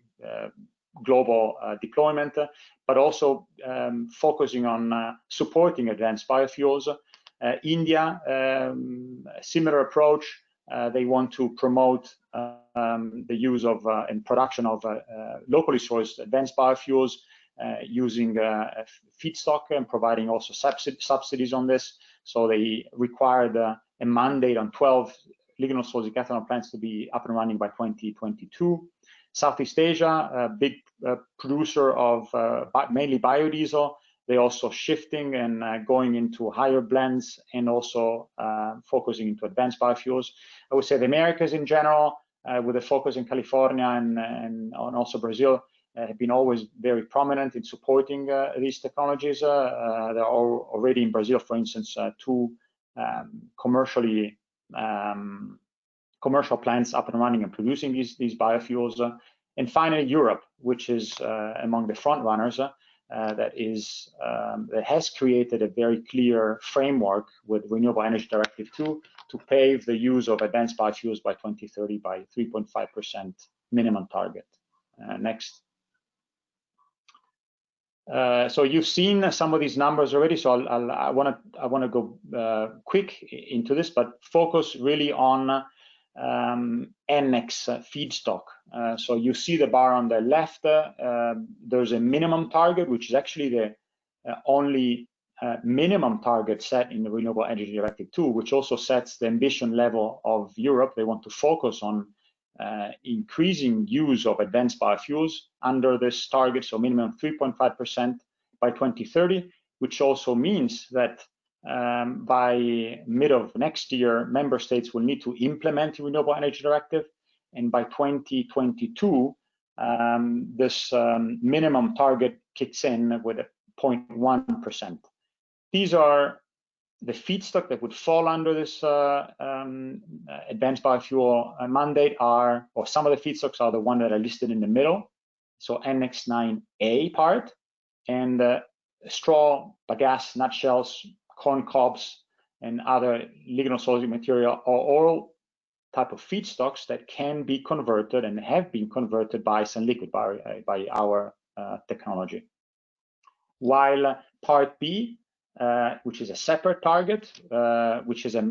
global deployment, but also focusing on supporting advanced biofuels. India, similar approach. They want to promote the use of and production of locally sourced advanced biofuels using feedstock and providing also subsidies on this. So they required a mandate on 12 lignocellulosic ethanol plants to be up and running by 2022. Southeast Asia, a big producer of mainly biodiesel. They're also shifting and going into higher blends and also focusing into advanced biofuels. I would say the Americas in general, with a focus in California and also Brazil, have been always very prominent in supporting these technologies. There are already in Brazil, for instance, two commercial plants up and running and producing these biofuels. And finally, Europe, which is among the front runners, that has created a very clear framework with Renewable Energy Directive 2 to pave the use of advanced biofuels by 2030 by 3.5% minimum target. Next. So you've seen some of these numbers already, so I want to go quick into this, but focus really on NX feedstock. So you see the bar on the left. There's a minimum target, which is actually the only minimum target set in the Renewable Energy Directive 2, which also sets the ambition level of Europe. They want to focus on increasing use of advanced biofuels under this target, so minimum 3.5% by 2030, which also means that by mid of next year, member states will need to implement the Renewable Energy Directive, and by 2022, this minimum target kicks in with a 0.1%. These are the feedstock that would fall under this advanced biofuel mandate are, or some of the feedstocks are the one that are listed in the middle, so NX9A part, and straw, bagasse, nutshells, corn cobs, and other lignocellulosic material are all type of feedstocks that can be converted and have been converted by sunliquid, by our technology. While part B, which is a separate target, which is a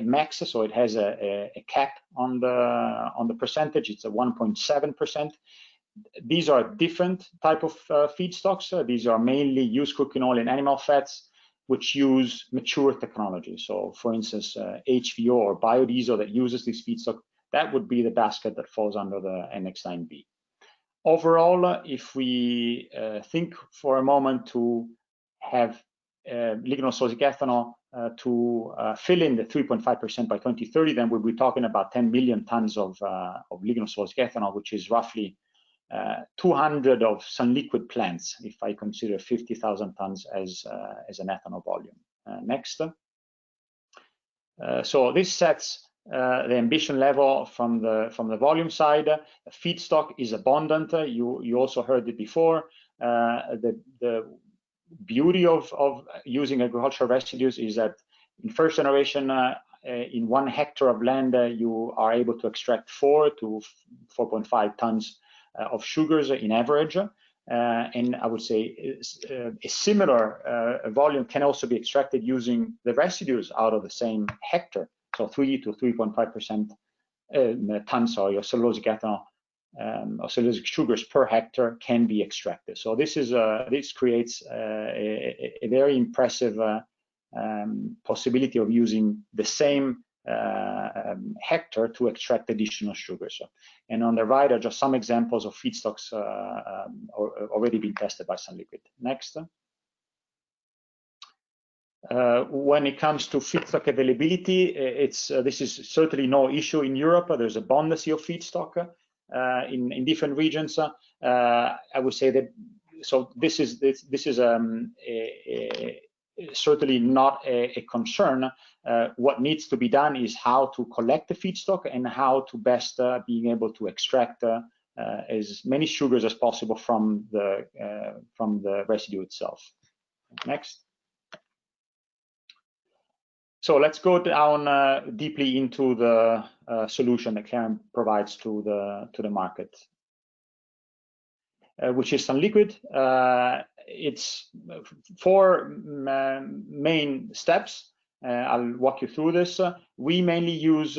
max, so it has a cap on the percentage. It's a 1.7%. These are different type of feedstocks. These are mainly used cooking oil and animal fats, which use mature technology. So, for instance, HVO or biodiesel that uses this feedstock, that would be the basket that falls under the NX9B. Overall, if we think for a moment to have lignocellulosic ethanol to fill in the 3.5% by 2030, then we'll be talking about 10 million tons of lignocellulosic ethanol, which is roughly 200 of sunliquid plants, if I consider 50,000 tons as an ethanol volume. Next. So this sets the ambition level from the volume side. Feedstock is abundant. You also heard it before. The beauty of using agricultural residues is that in first generation, in 1 hectare of land, you are able to extract 4 to 4.5 tons of sugars in average. And I would say a similar volume can also be extracted using the residues out of the same hectare. So 3 to 3.5% tons of cellulosic ethanol or cellulosic sugars per hectare can be extracted. So this creates a very impressive possibility of using the same hectare to extract additional sugars. And on the right are just some examples of feedstocks already been tested by sunliquid. Next. When it comes to feedstock availability, this is certainly no issue in Europe. There's abundance of feedstock in different regions. I would say that this is certainly not a concern. What needs to be done is how to collect the feedstock and how to best being able to extract as many sugars as possible from the residue itself. Next. So let's go down deeply into the solution that Clariant provides to the market, which is sunliquid. It's 4 main steps. I'll walk you through this. We mainly use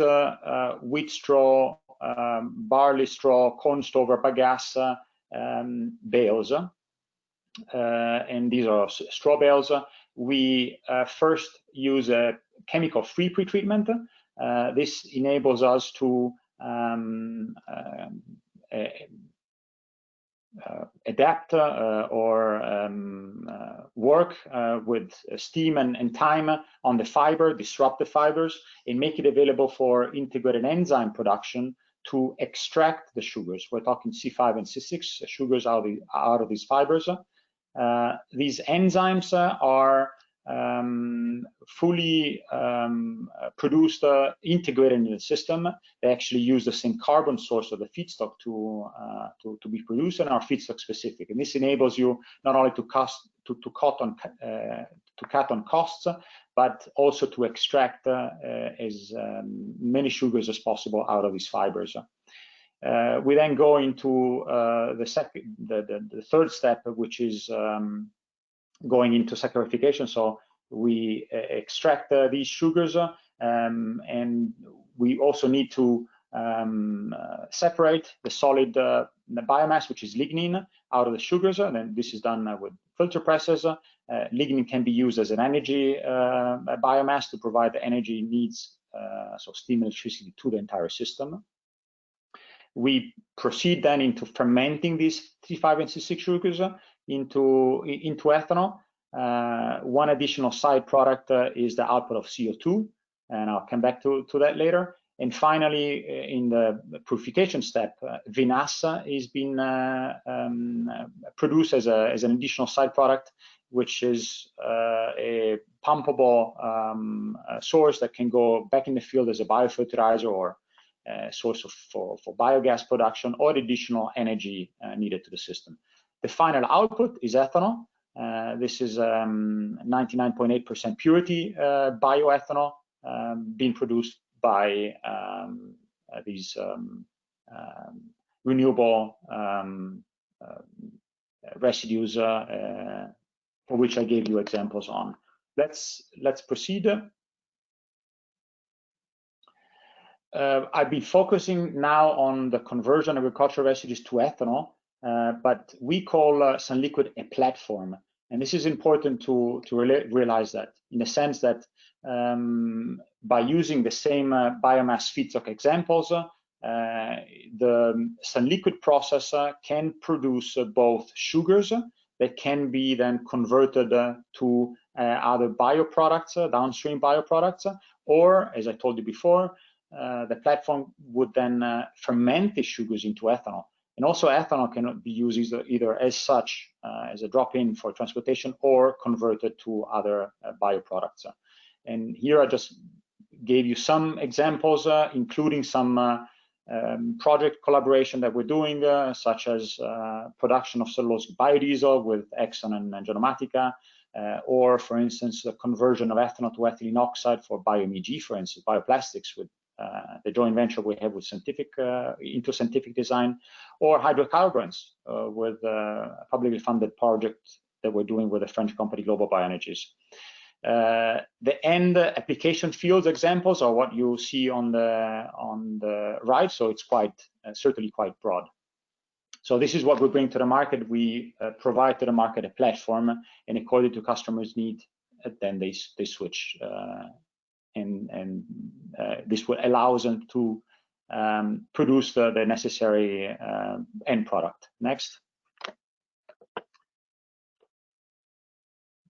wheat straw, barley straw, corn stover, bagasse bales, and these are straw bales. We first use a chemical-free pretreatment. This enables us to adapt or work with steam and time on the fiber, disrupt the fibers, and make it available for integrated enzyme production to extract the sugars. We're talking C5 and C6 sugars out of these fibers. These enzymes are fully produced, integrated in the system. They actually use the same carbon source of the feedstock to be produced and are feedstock specific. And this enables you not only to cut on costs, but also to extract as many sugars as possible out of these fibers. We then go into the third step, which is going into saccharification. So we extract these sugars, and we also need to separate the solid the biomass, which is lignin, out of the sugars. And then this is done with filter presses. Lignin can be used as an energy biomass to provide the energy needs, so steam, electricity, to the entire system. We proceed then into fermenting these C5 and C6 sugars into ethanol. One additional side product is the output of CO2, and I'll come back to that later. And finally, in the purification step, vinasse is being produced as an additional side product, which is a pumpable source that can go back in the field as a biofertilizer or source for biogas production or additional energy needed to the system. The final output is ethanol. This is 99.8% purity bioethanol being produced by these renewable residues for which I gave you examples on. Let's proceed. I've been focusing now on the conversion of agricultural residues to ethanol, but we call sunliquid a platform. And this is important to realize that, in the sense that by using the same biomass feedstock examples, the sunliquid process can produce both sugars that can be then converted to other bioproducts, downstream bioproducts, or, as I told you before, the platform would then ferment the sugars into ethanol. And also ethanol cannot be used either as such, as a drop-in for transportation, or converted to other bioproducts. And here I just gave you some examples, including some project collaboration that we're doing, such as production of cellulosic biodiesel with Exxon and Genomatica, or, for instance, the conversion of ethanol to ethylene oxide for bio-MEG, for instance, bioplastics, with the joint venture we have with Scientific Design, or hydrocarbons with a publicly funded project that we're doing with the French company Global Bioenergies. The end application fields examples are what you see on the right, so it's certainly quite broad. So this is what we bring to the market. We provide to the market a platform, and according to customers' need, then they switch, and this will allow them to produce the necessary end product. Next.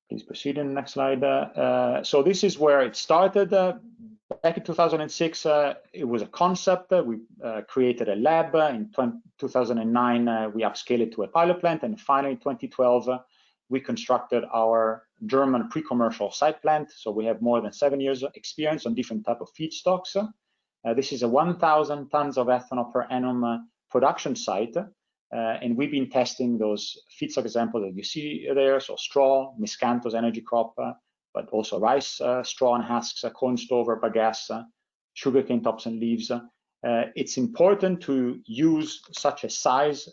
Please proceed in the next slide. So this is where it started. Back in 2006, it was a concept. We created a lab. In 2009, we upscaled it to a pilot plant. And finally, in 2012, we constructed our German pre-commercial site plant. So we have more than 7 years of experience on different types of feedstocks. This is a 1,000 tons of ethanol per annum production site. And we've been testing those feedstock examples that you see there. So straw, miscanthus energy crop, but also rice straw and husks, corn stover, bagasse, sugarcane tops and leaves. It's important to use such a size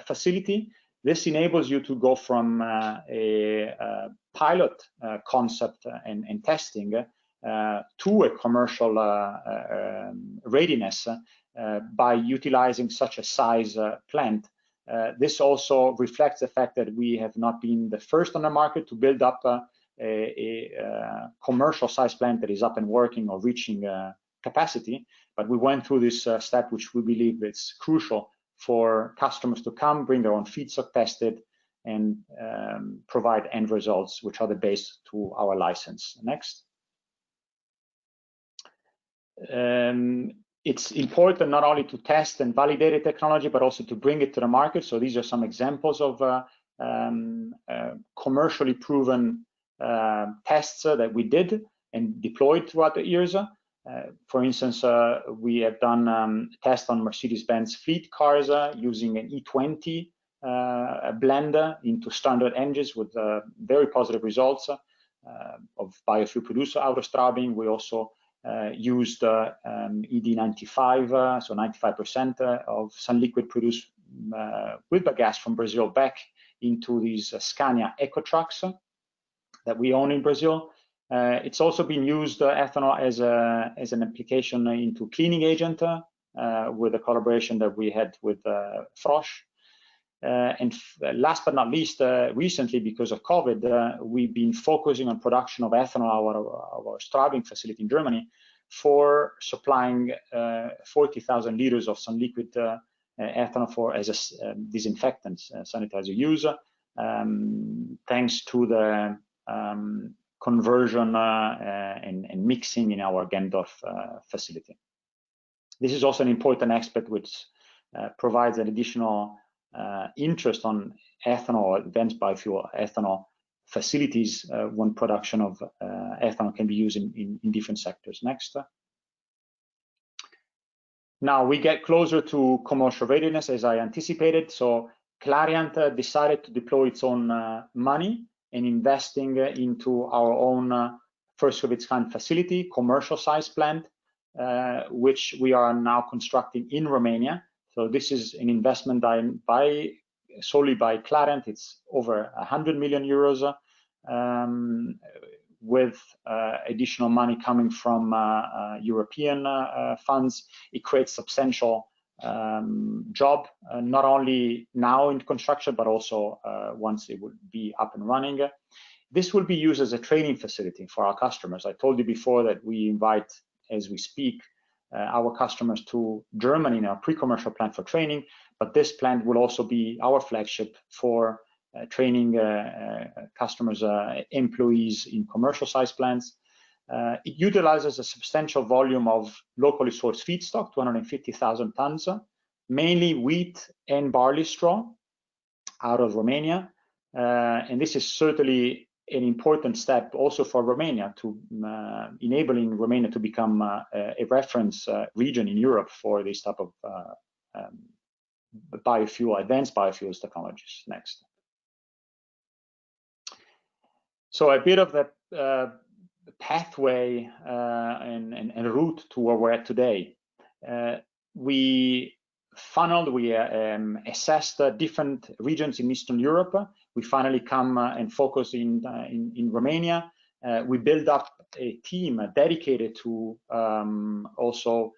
facility. This enables you to go from a pilot concept and testing to a commercial readiness by utilizing such a size plant. This also reflects the fact that we have not been the first on the market to build up a commercial size plant that is up and working or reaching capacity, but we went through this step, which we believe is crucial for customers to come, bring their own feedstock, test it, and provide end results, which are the base to our license. Next. It's important not only to test and validate a technology, but also to bring it to the market. So these are some examples of commercially proven tests that we did and deployed throughout the years. For instance, we have done tests on Mercedes-Benz fleet cars using an E20 blend into standard engines with very positive results of biofuel produced out of Straubing. We also used ED95, so 95% of sunliquid produced with bagasse from Brazil back into these Scania eco trucks that we own in Brazil. It's also been used, ethanol, as an application into cleaning agent with a collaboration that we had with Frosch. And last but not least, recently, because of COVID, we've been focusing on production of ethanol our Straubing facility in Germany for supplying 40,000 liters of sunliquid ethanol as a disinfectant, sanitizer use, thanks to the conversion and mixing in our Gendorf facility. This is also an important aspect which provides an additional interest on ethanol, advanced biofuel ethanol facilities when production of ethanol can be used in different sectors. Next. Now we get closer to commercial readiness, as I anticipated. So Clariant decided to deploy its own money and investing into our own first of its kind facility, commercial size plant, which we are now constructing in Romania. So this is an investment solely by Clariant. It's over 100 million euros, with additional money coming from European funds. It creates substantial job, not only now in construction, but also once it would be up and running. This will be used as a training facility for our customers. I told you before that we invite, as we speak, our customers to Germany in our pre-commercial plant for training, but this plant will also be our flagship for training customers, employees in commercial size plants. It utilizes a substantial volume of locally sourced feedstock, 250,000 tons, mainly wheat and barley straw out of Romania. And this is certainly an important step also for Romania to enabling Romania to become a reference region in Europe for this type of biofuel, advanced biofuels technologies. Next. So a bit of the pathway and route to where we're at today. We assessed different regions in Eastern Europe. We finally come and focus in Romania. We build up a team dedicated to also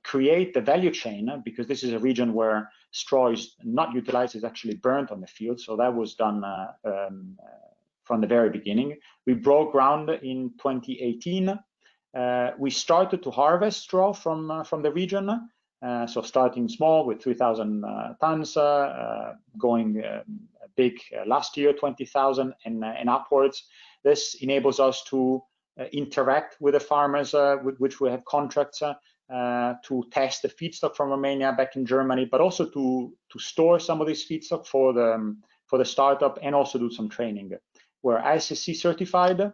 create the value chain, because this is a region where straw is not utilized, is actually burnt on the field. So that was done from the very beginning. We broke ground in 2018. We started to harvest straw from the region. So starting small with 3,000 tons, going big last year, 20,000 and upwards. This enables us to interact with the farmers with which we have contracts to test the feedstock from Romania back in Germany, but also to store some of this feedstock for the startup and also do some training. We're ISSC certified,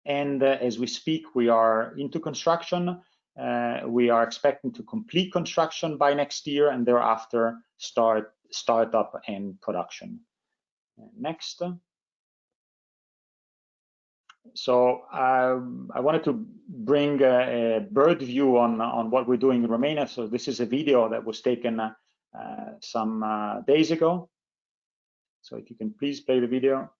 and as we speak, we are into construction. We are expecting to complete construction by next year and thereafter start up and production. Next. So I wanted to bring a bird view on what we're doing in Romania. So this is a video that was taken some days ago. So if you can please play the video.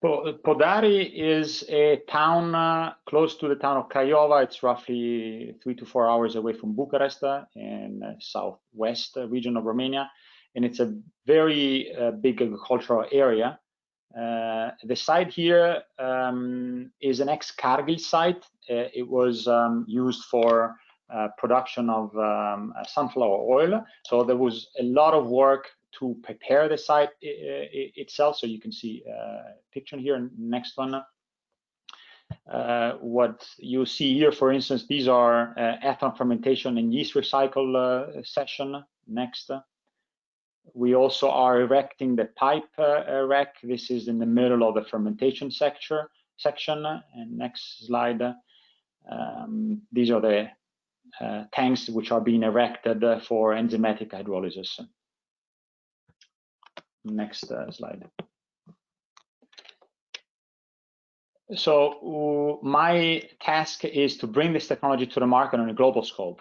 Podari is a town close to the town of Craiova. It's roughly 3 to 4 hours away from Bucharest in the southwest region of Romania. And it's a very big agricultural area. The site here is an ex-Cargill site. It was used for production of sunflower oil. So there was a lot of work to prepare the site itself. So you can see a picture here, next one. What you see here, for instance, these are ethanol fermentation and yeast recycle session. Next. We also are erecting the pipe rack. This is in the middle of the fermentation section. And next slide. These are the tanks which are being erected for enzymatic hydrolysis. Next slide. So my task is to bring this technology to the market on a global scope,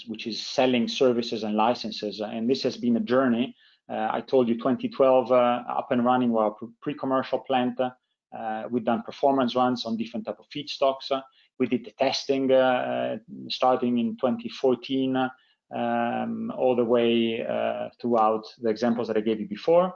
which is selling services and licenses. And this has been a journey. I told you 2012 up and running our pre-commercial plant. We've done performance runs on different type of feedstocks. We did the testing starting in 2014 all the way throughout the examples that I gave you before.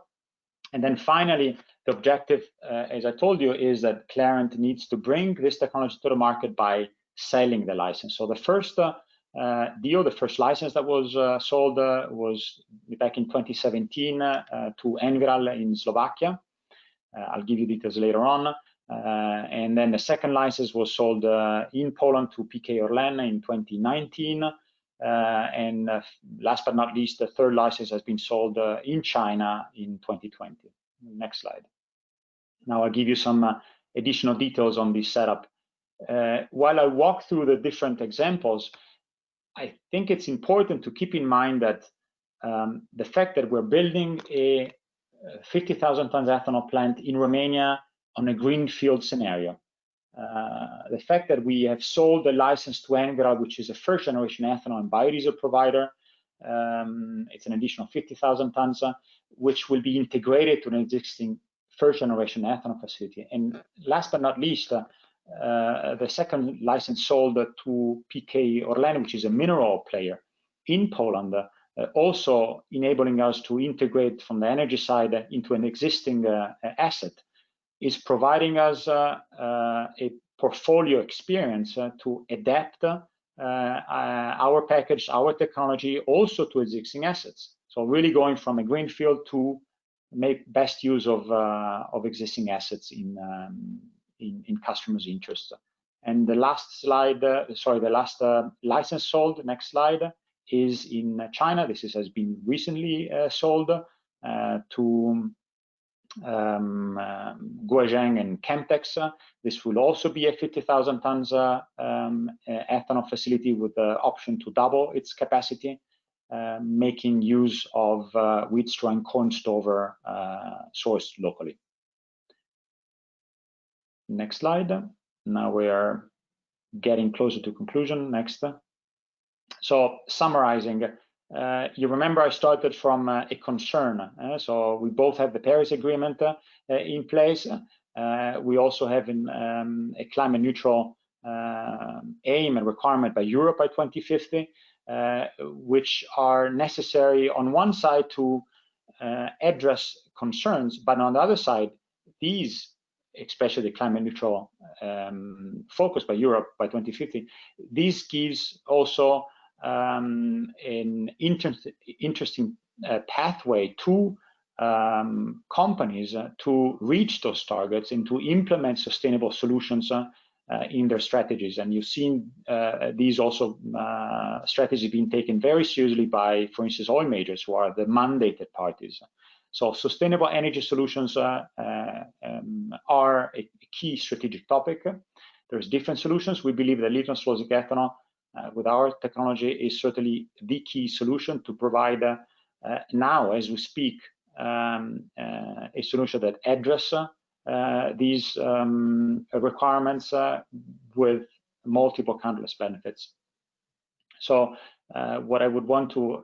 And then finally, the objective, as I told you, is that Clariant needs to bring this technology to the market by selling the license. So the first deal, the first license that was sold was back in 2017 to Enviral in Slovakia. I'll give you details later on. And then the second license was sold in Poland to PK Orlen in 2019. And last but not least, the third license has been sold in China in 2020. Next slide. Now I'll give you some additional details on this setup. While I walk through the different examples, I think it's important to keep in mind that the fact that we're building a 50,000 tons ethanol plant in Romania on a greenfield scenario, the fact that we have sold the license to Enviral, which is a first generation ethanol and biodiesel provider, it's an additional 50,000 tons, which will be integrated to an existing first generation ethanol facility. And last but not least, the second license sold to PK Orlen, which is a mineral player in Poland, also enabling us to integrate from the energy side into an existing asset, is providing us a portfolio experience to adapt our package, our technology, also to existing assets. So really going from a greenfield to make best use of existing assets in customers' interest. And the last slide, the last license sold, next slide, is in China. This has been recently sold to Guozheng and Chemtex. This will also be a 50,000 tons ethanol facility with the option to double its capacity, making use of wheat straw and corn stover sourced locally. Next slide. Now we are getting closer to conclusion. Next. So summarizing, you remember I started from a concern. So we both have the Paris Agreement in place. We also have a climate neutral aim and requirement by Europe by 2050, which are necessary on one side to address concerns, but on the other side, these, especially the climate neutral focus by Europe by 2050, this gives also an interesting pathway to companies to reach those targets and to implement sustainable solutions in their strategies. And you've seen these also strategies being taken very seriously by, for instance, oil majors, who are the mandated parties. So sustainable energy solutions are a key strategic topic. There's different solutions. We believe that lignocellulosic ethanol with our technology is certainly the key solution to provide now, as we speak, a solution that addresses these requirements with multiple countless benefits. So what I would want to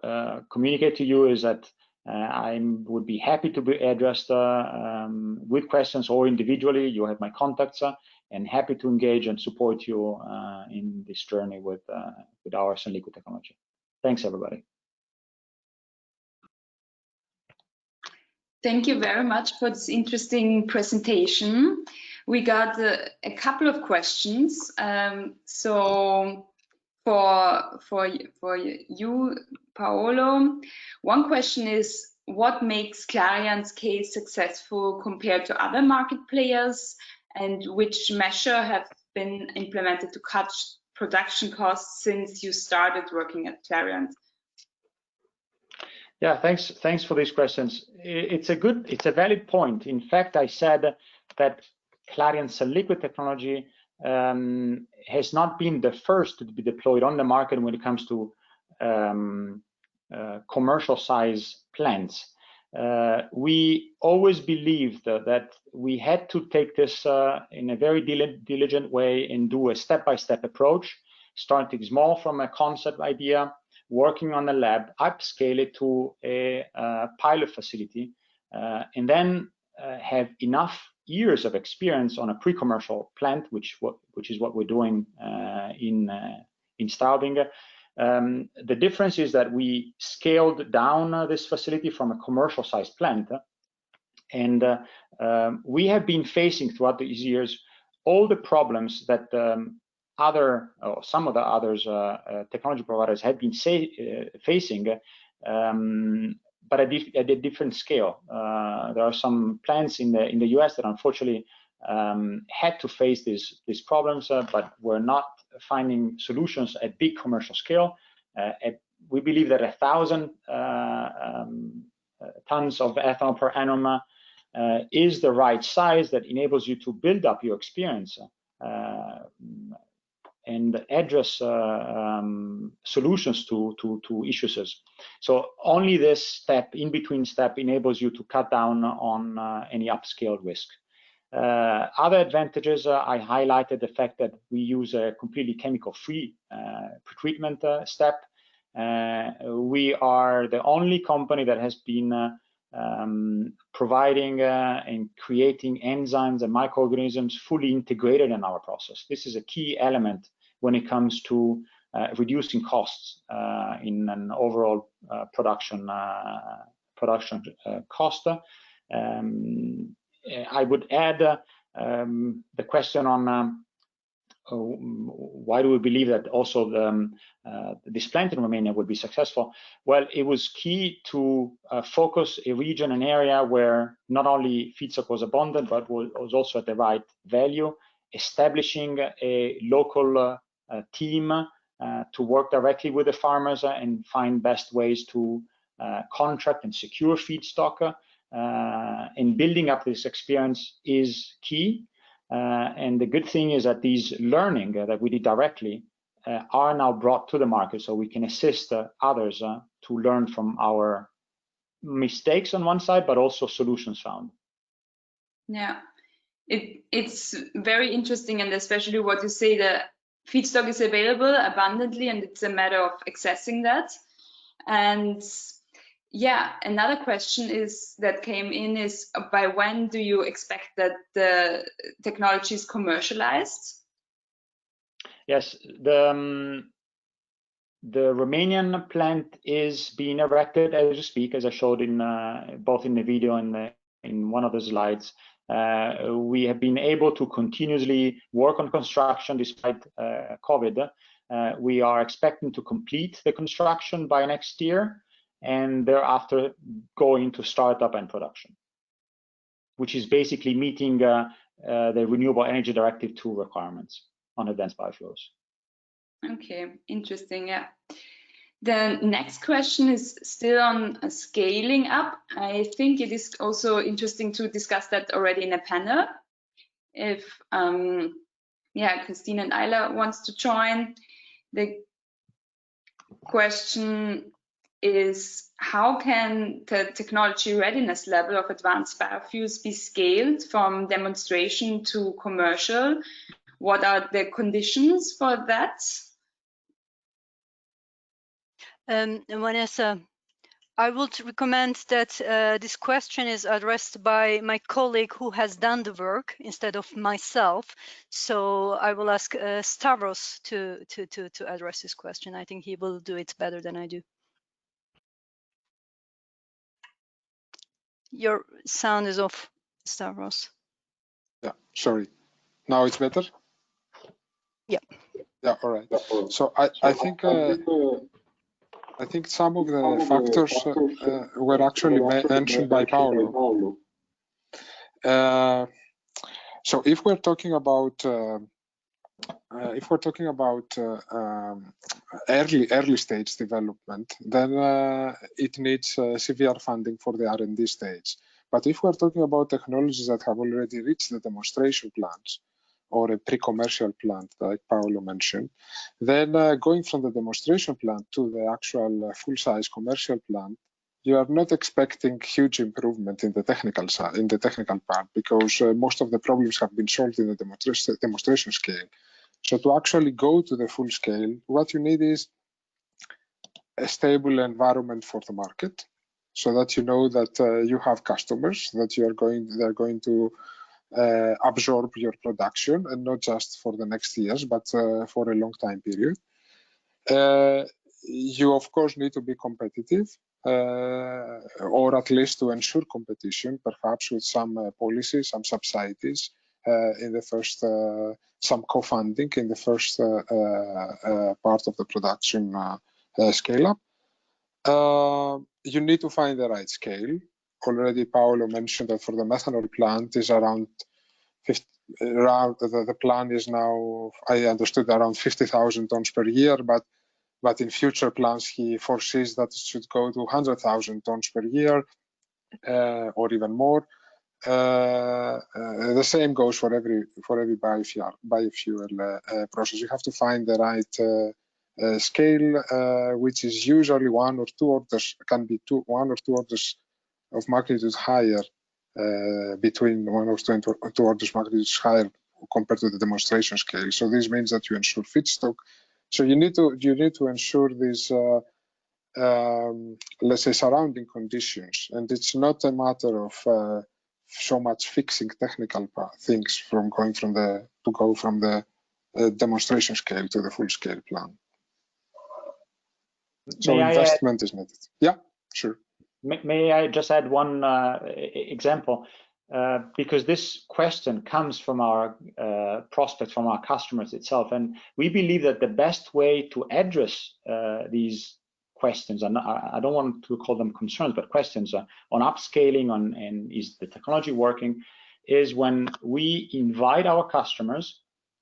communicate to you is that I would be happy to be addressed with questions or individually. You have my contacts, and happy to engage and support you in this journey with our sunliquid technology. Thanks, everybody. Thank you very much for this interesting presentation. We got a couple of questions. So for you, Paolo, one question is, what makes Clariant's case successful compared to other market players, and which measure have been implemented to cut production costs since you started working at Clariant? Yeah, thanks for these questions. It's a valid point. In fact, I said that Clariant's liquid technology has not been the first to be deployed on the market when it comes to commercial size plants. We always believed that we had to take this in a very diligent way and do a step-by-step approach, starting small from a concept idea, working on the lab, upscale it to a pilot facility, and then have enough years of experience on a pre-commercial plant, which is what we're doing in Straubing. The difference is that we scaled down this facility from a commercial sized plant, and we have been facing throughout these years all the problems that some of the others technology providers have been facing, but at a different scale. There are some plants in the US that unfortunately had to face these problems, but were not finding solutions at big commercial scale. We believe that 1,000 tons of ethanol per annum is the right size that enables you to build up your experience and address solutions to issues. So only this step, in between step, enables you to cut down on any upscale risk. Other advantages, I highlighted the fact that we use a completely chemical-free pretreatment step. We are the only company that has been providing and creating enzymes and microorganisms fully integrated in our process. This is a key element when it comes to reducing costs in an overall production cost. I would add the question on why do we believe that also this plant in Romania would be successful? Well, it was key to focus a region, an area where not only feedstock was abundant, but was also at the right value, establishing a local team to work directly with the farmers and find best ways to contract and secure feedstock. And building up this experience is key. And the good thing is that these learning that we did directly are now brought to the market, so we can assist others to learn from our mistakes on one side, but also solutions found. Yeah, it's very interesting, and especially what you say, that feedstock is available abundantly, and it's a matter of accessing that. And yeah, another question that came in is, by when do you expect that the technology is commercialized? Yes, the Romanian plant is being erected as we speak, as I showed in both in the video and in one of the slides. We have been able to continuously work on construction despite COVID. We are expecting to complete the construction by next year, and thereafter going into startup and production, which is basically meeting the Renewable Energy Directive 2 requirements on advanced biofuels. Okay, interesting. Yeah. The next question is still on scaling up. I think it is also interesting to discuss that already in a panel. If Kristin and Ayla wants to join. The question is, how can the technology readiness level of advanced biofuels be scaled from demonstration to commercial? What are the conditions for that? Vanessa, I would recommend that this question is addressed by my colleague who has done the work instead of myself. So I will ask Stavros to address this question. I think he will do it better than I do. Your sound is off, Stavros. Yeah, sorry. Now it's better? Yeah. Yeah, all right. So I think some of the factors were actually mentioned by Paolo. So if we're talking about early stage development, then it needs severe funding for the R&D stage. But if we're talking about technologies that have already reached the demonstration plants or a pre-commercial plant, like Paolo mentioned, then going from the demonstration plant to the actual full-size commercial plant, you are not expecting huge improvement in the technical side, in the technical part, because most of the problems have been solved in the demonstration scale. So to actually go to the full scale, what you need is a stable environment for the market, so that you know that you have customers, that they're going to absorb your production, and not just for the next years, but for a long time period. You of course need to be competitive, or at least to ensure competition, perhaps with some policies, some subsidies in the first, some co-funding in the first part of the production scale up. You need to find the right scale. Already Paolo mentioned that for the methanol plant is around 50, the plan is now, I understood, around 50,000 tons per year, but in future plans he foresees that it should go to 100,000 tons per year, or even more. The same goes for every biofuel process. You have to find the right scale, which is usually one or two orders of magnitude higher, between 1 or 2 orders of magnitude higher compared to the demonstration scale. So this means that you ensure feedstock. So you need to ensure these let's say surrounding conditions, and it's not a matter of so much fixing technical things from going from the demonstration scale to the full scale plan. So investment is needed. Yeah, sure. May I just add one example? Because this question comes from our prospects, from our customers itself, and we believe that the best way to address these questions, and I don't want to call them concerns, but questions on upscaling, and is the technology working, is when we invite our customers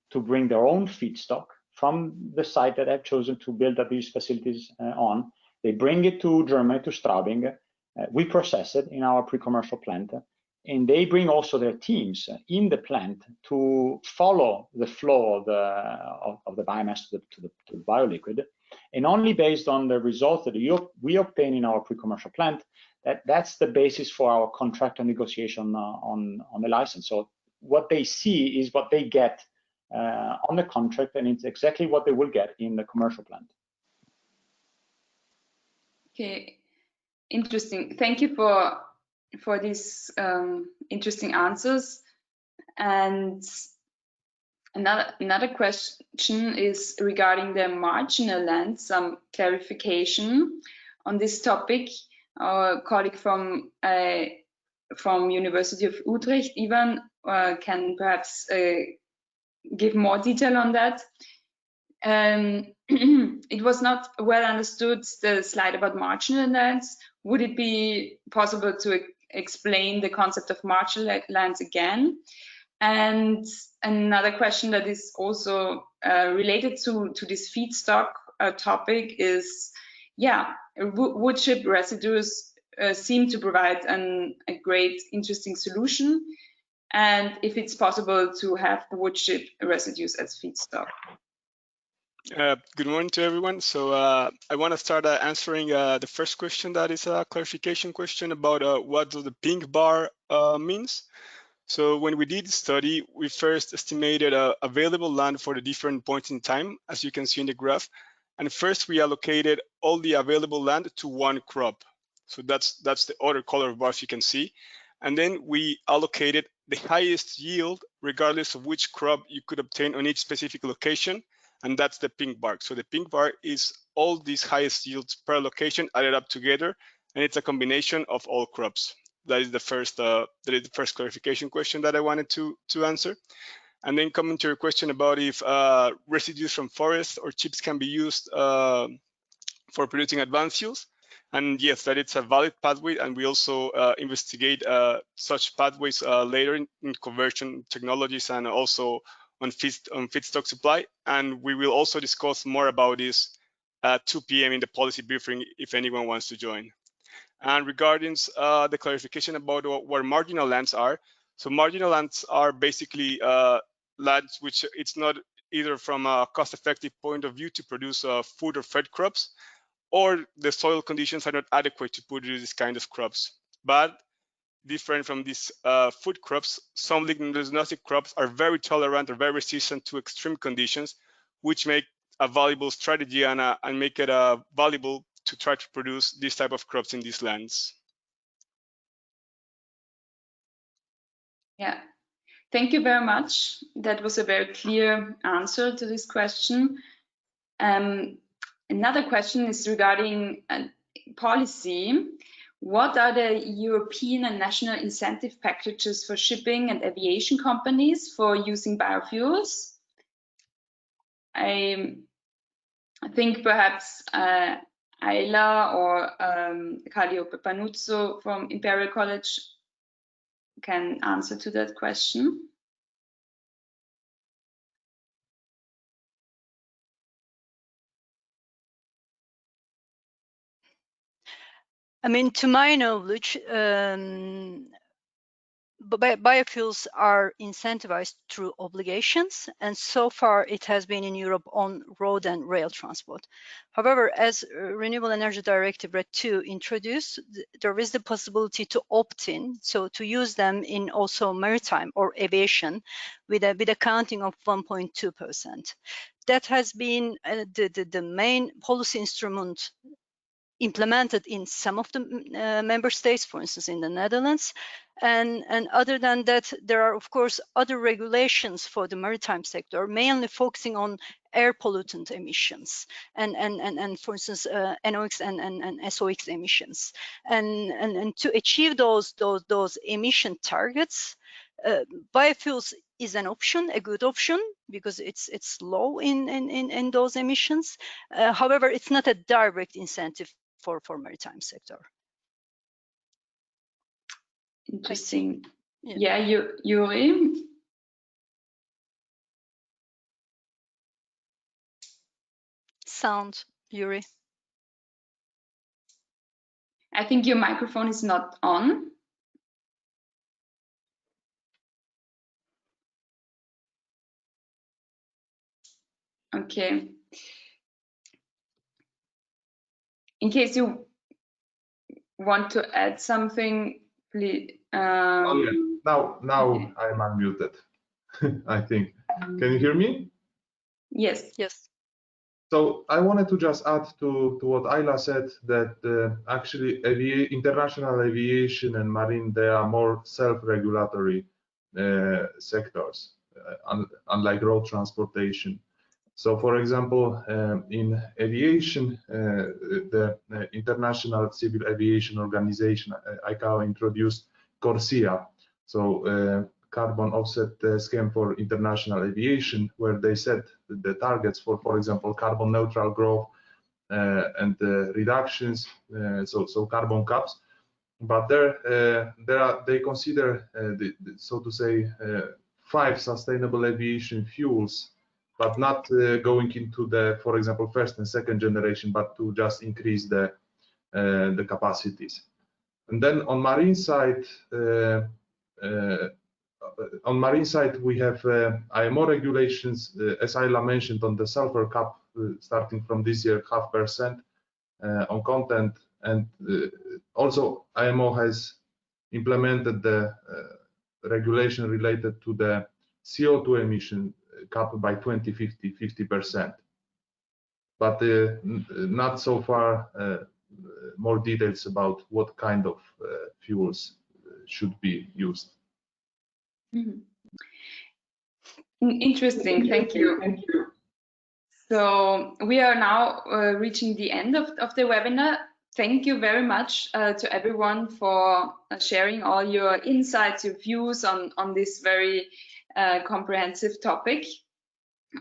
to bring their own feedstock from the site that I've chosen to build up these facilities on. They bring it to Germany, to Straubing. We process it in our pre-commercial plant, and they bring also their teams in the plant to follow the flow of the biomass to the bioliquid. And only based on the results that we obtain in our pre-commercial plant, that's the basis for our contract and negotiation on the license. So what they see is what they get on the contract, and it's exactly what they will get in the commercial plant. Okay, interesting. Thank you for these interesting answers. And another question is regarding the marginal land. Some clarification on this topic. Our colleague from University of Utrecht, Ivan, can perhaps give more detail on that. It was not well understood, the slide about marginal lands. Would it be possible to explain the concept of marginal lands again? And another question that is also related to this feedstock topic is, yeah, wood chip residues seem to provide a great, interesting solution. And if it's possible to have the wood chip residues as feedstock. Good morning to everyone. So I want to start answering the first question, that is a clarification question about what the pink bar means. So when we did the study, we first estimated available land for the different points in time, as you can see in the graph. And first we allocated all the available land to one crop. So that's the other color bars you can see. And then we allocated the highest yield regardless of which crop you could obtain on each specific location, and that's the pink bar. So the pink bar is all these highest yields per location added up together, and it's a combination of all crops. That is the first clarification question that I wanted to answer. And then coming to your question about if residues from forests or chips can be used for producing advanced fuels. And yes, that it's a valid pathway, and we also investigate such pathways later in conversion technologies and also on feedstock supply. And we will also discuss more about this at 2 p.m. in the policy briefing if anyone wants to join. And regarding the clarification about where marginal lands are, so marginal lands are basically lands which it's not either from a cost-effective point of view to produce food or fed crops, or the soil conditions are not adequate to produce this kind of crops. But different from these food crops, some lignocellulosic crops are very tolerant or very resistant to extreme conditions, which make a valuable strategy and make it valuable to try to produce this type of crops in these lands. Yeah, thank you very much. That was a very clear answer to this question. Another question is regarding policy. What are the European and national incentive packages for shipping and aviation companies for using biofuels? I think perhaps Ayla or Calliope Panuzzo from Imperial College can answer to that question. I mean, to my knowledge, biofuels are incentivized through obligations, and so far it has been in Europe on road and rail transport. However, as Renewable Energy Directive RED II introduced, there is the possibility to opt in, so to use them in also maritime or aviation with a counting of 1.2%. That has been the main policy instrument implemented in some of the member states, for instance, in the Netherlands. And other than that, there are, of course, other regulations for the maritime sector, mainly focusing on air pollutant emissions and for instance, NOx and SOx emissions. And to achieve those emission targets, biofuels is an option, a good option, because it's low in those emissions. However, it's not a direct incentive for maritime sector. Interesting. Yeah, Yuri. Sound, Yuri. I think your microphone is not on. Okay. In case you want to add something, please. Oh yeah. Now okay. I'm unmuted. I think. Can you hear me? Yes. Yes. So I wanted to just add to what Ayla said, that actually international aviation and marine, they are more self-regulatory sectors, unlike road transportation. So, for example, in aviation, the International Civil Aviation Organization, ICAO, introduced CORSIA, so carbon offset scheme for international aviation, where they set the targets for example, carbon neutral growth and reductions, so carbon caps. But they consider, so to say, 5 sustainable aviation fuels, but not going into the, for example, first and second generation, but to just increase the capacities. And then on marine side, we have IMO regulations, as Ayla mentioned, on the sulfur cap, starting from this year, 0.5% on content, and also IMO has implemented the regulation related to the CO2 emission cap by 2050, 50%, but not so far more details about what kind of fuels should be used. Interesting, thank you. So we are now reaching the end of the webinar. Thank you very much to everyone for sharing all your insights, your views on this very comprehensive topic.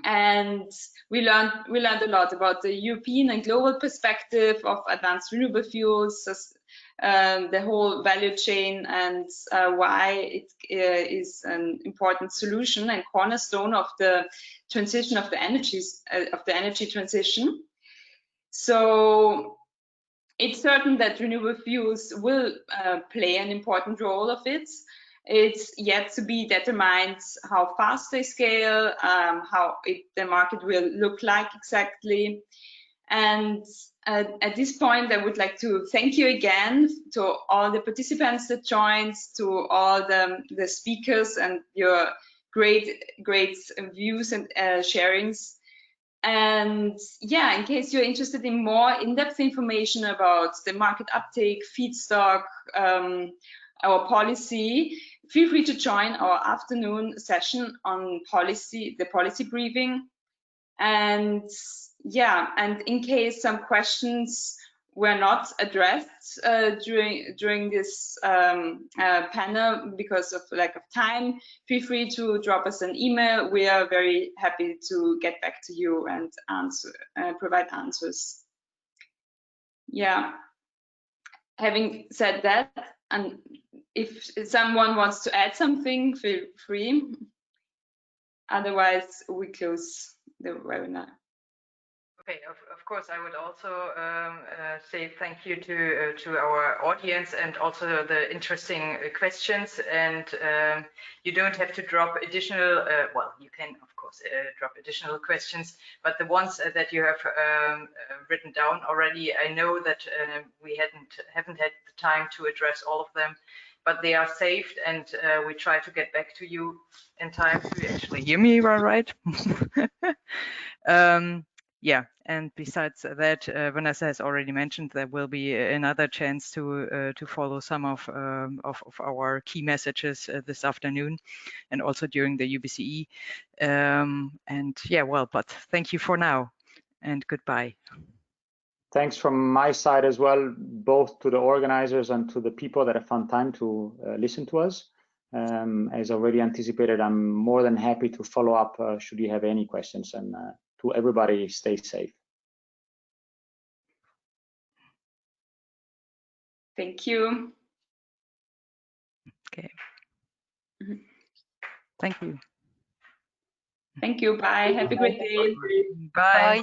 And we learned a lot about the European and global perspective of advanced renewable fuels, the whole value chain, and why it is an important solution and cornerstone of the transition of the energy transition. So it's certain that renewable fuels will play an important role of it. It's yet to be determined how fast they scale, how the market will look like exactly. And at this point, I would like to thank you again to all the participants that joined, to all the speakers and your great views and sharings. And yeah, in case you're interested in more in-depth information about the market uptake, feedstock, our policy, feel free to join our afternoon session on policy, the policy briefing. And yeah, and in case some questions were not addressed during this panel because of lack of time, feel free to drop us an email. We are very happy to get back to you and provide answers. Yeah, having said that, and if someone wants to add something, feel free. Otherwise, we close the webinar. Okay, of course, I would also say thank you to our audience and also the interesting questions. And you don't have to drop additional, well, you can, of course, drop additional questions, but the ones that you have written down already, I know that we haven't had the time to address all of them, but they are saved, and we try to get back to you in time. Do you actually hear me all right? Yeah, and besides that, Vanessa has already mentioned there will be another chance to follow some of our key messages this afternoon, and also during the UBCE. And yeah, well, but thank you for now, and goodbye. Thanks from my side as well, both to the organizers and to the people that have found time to listen to us. As already anticipated, I'm more than happy to follow up should you have any questions, and to everybody, stay safe. Thank you. Okay. Thank you. Thank you. Bye. Have a great day. Bye. Bye.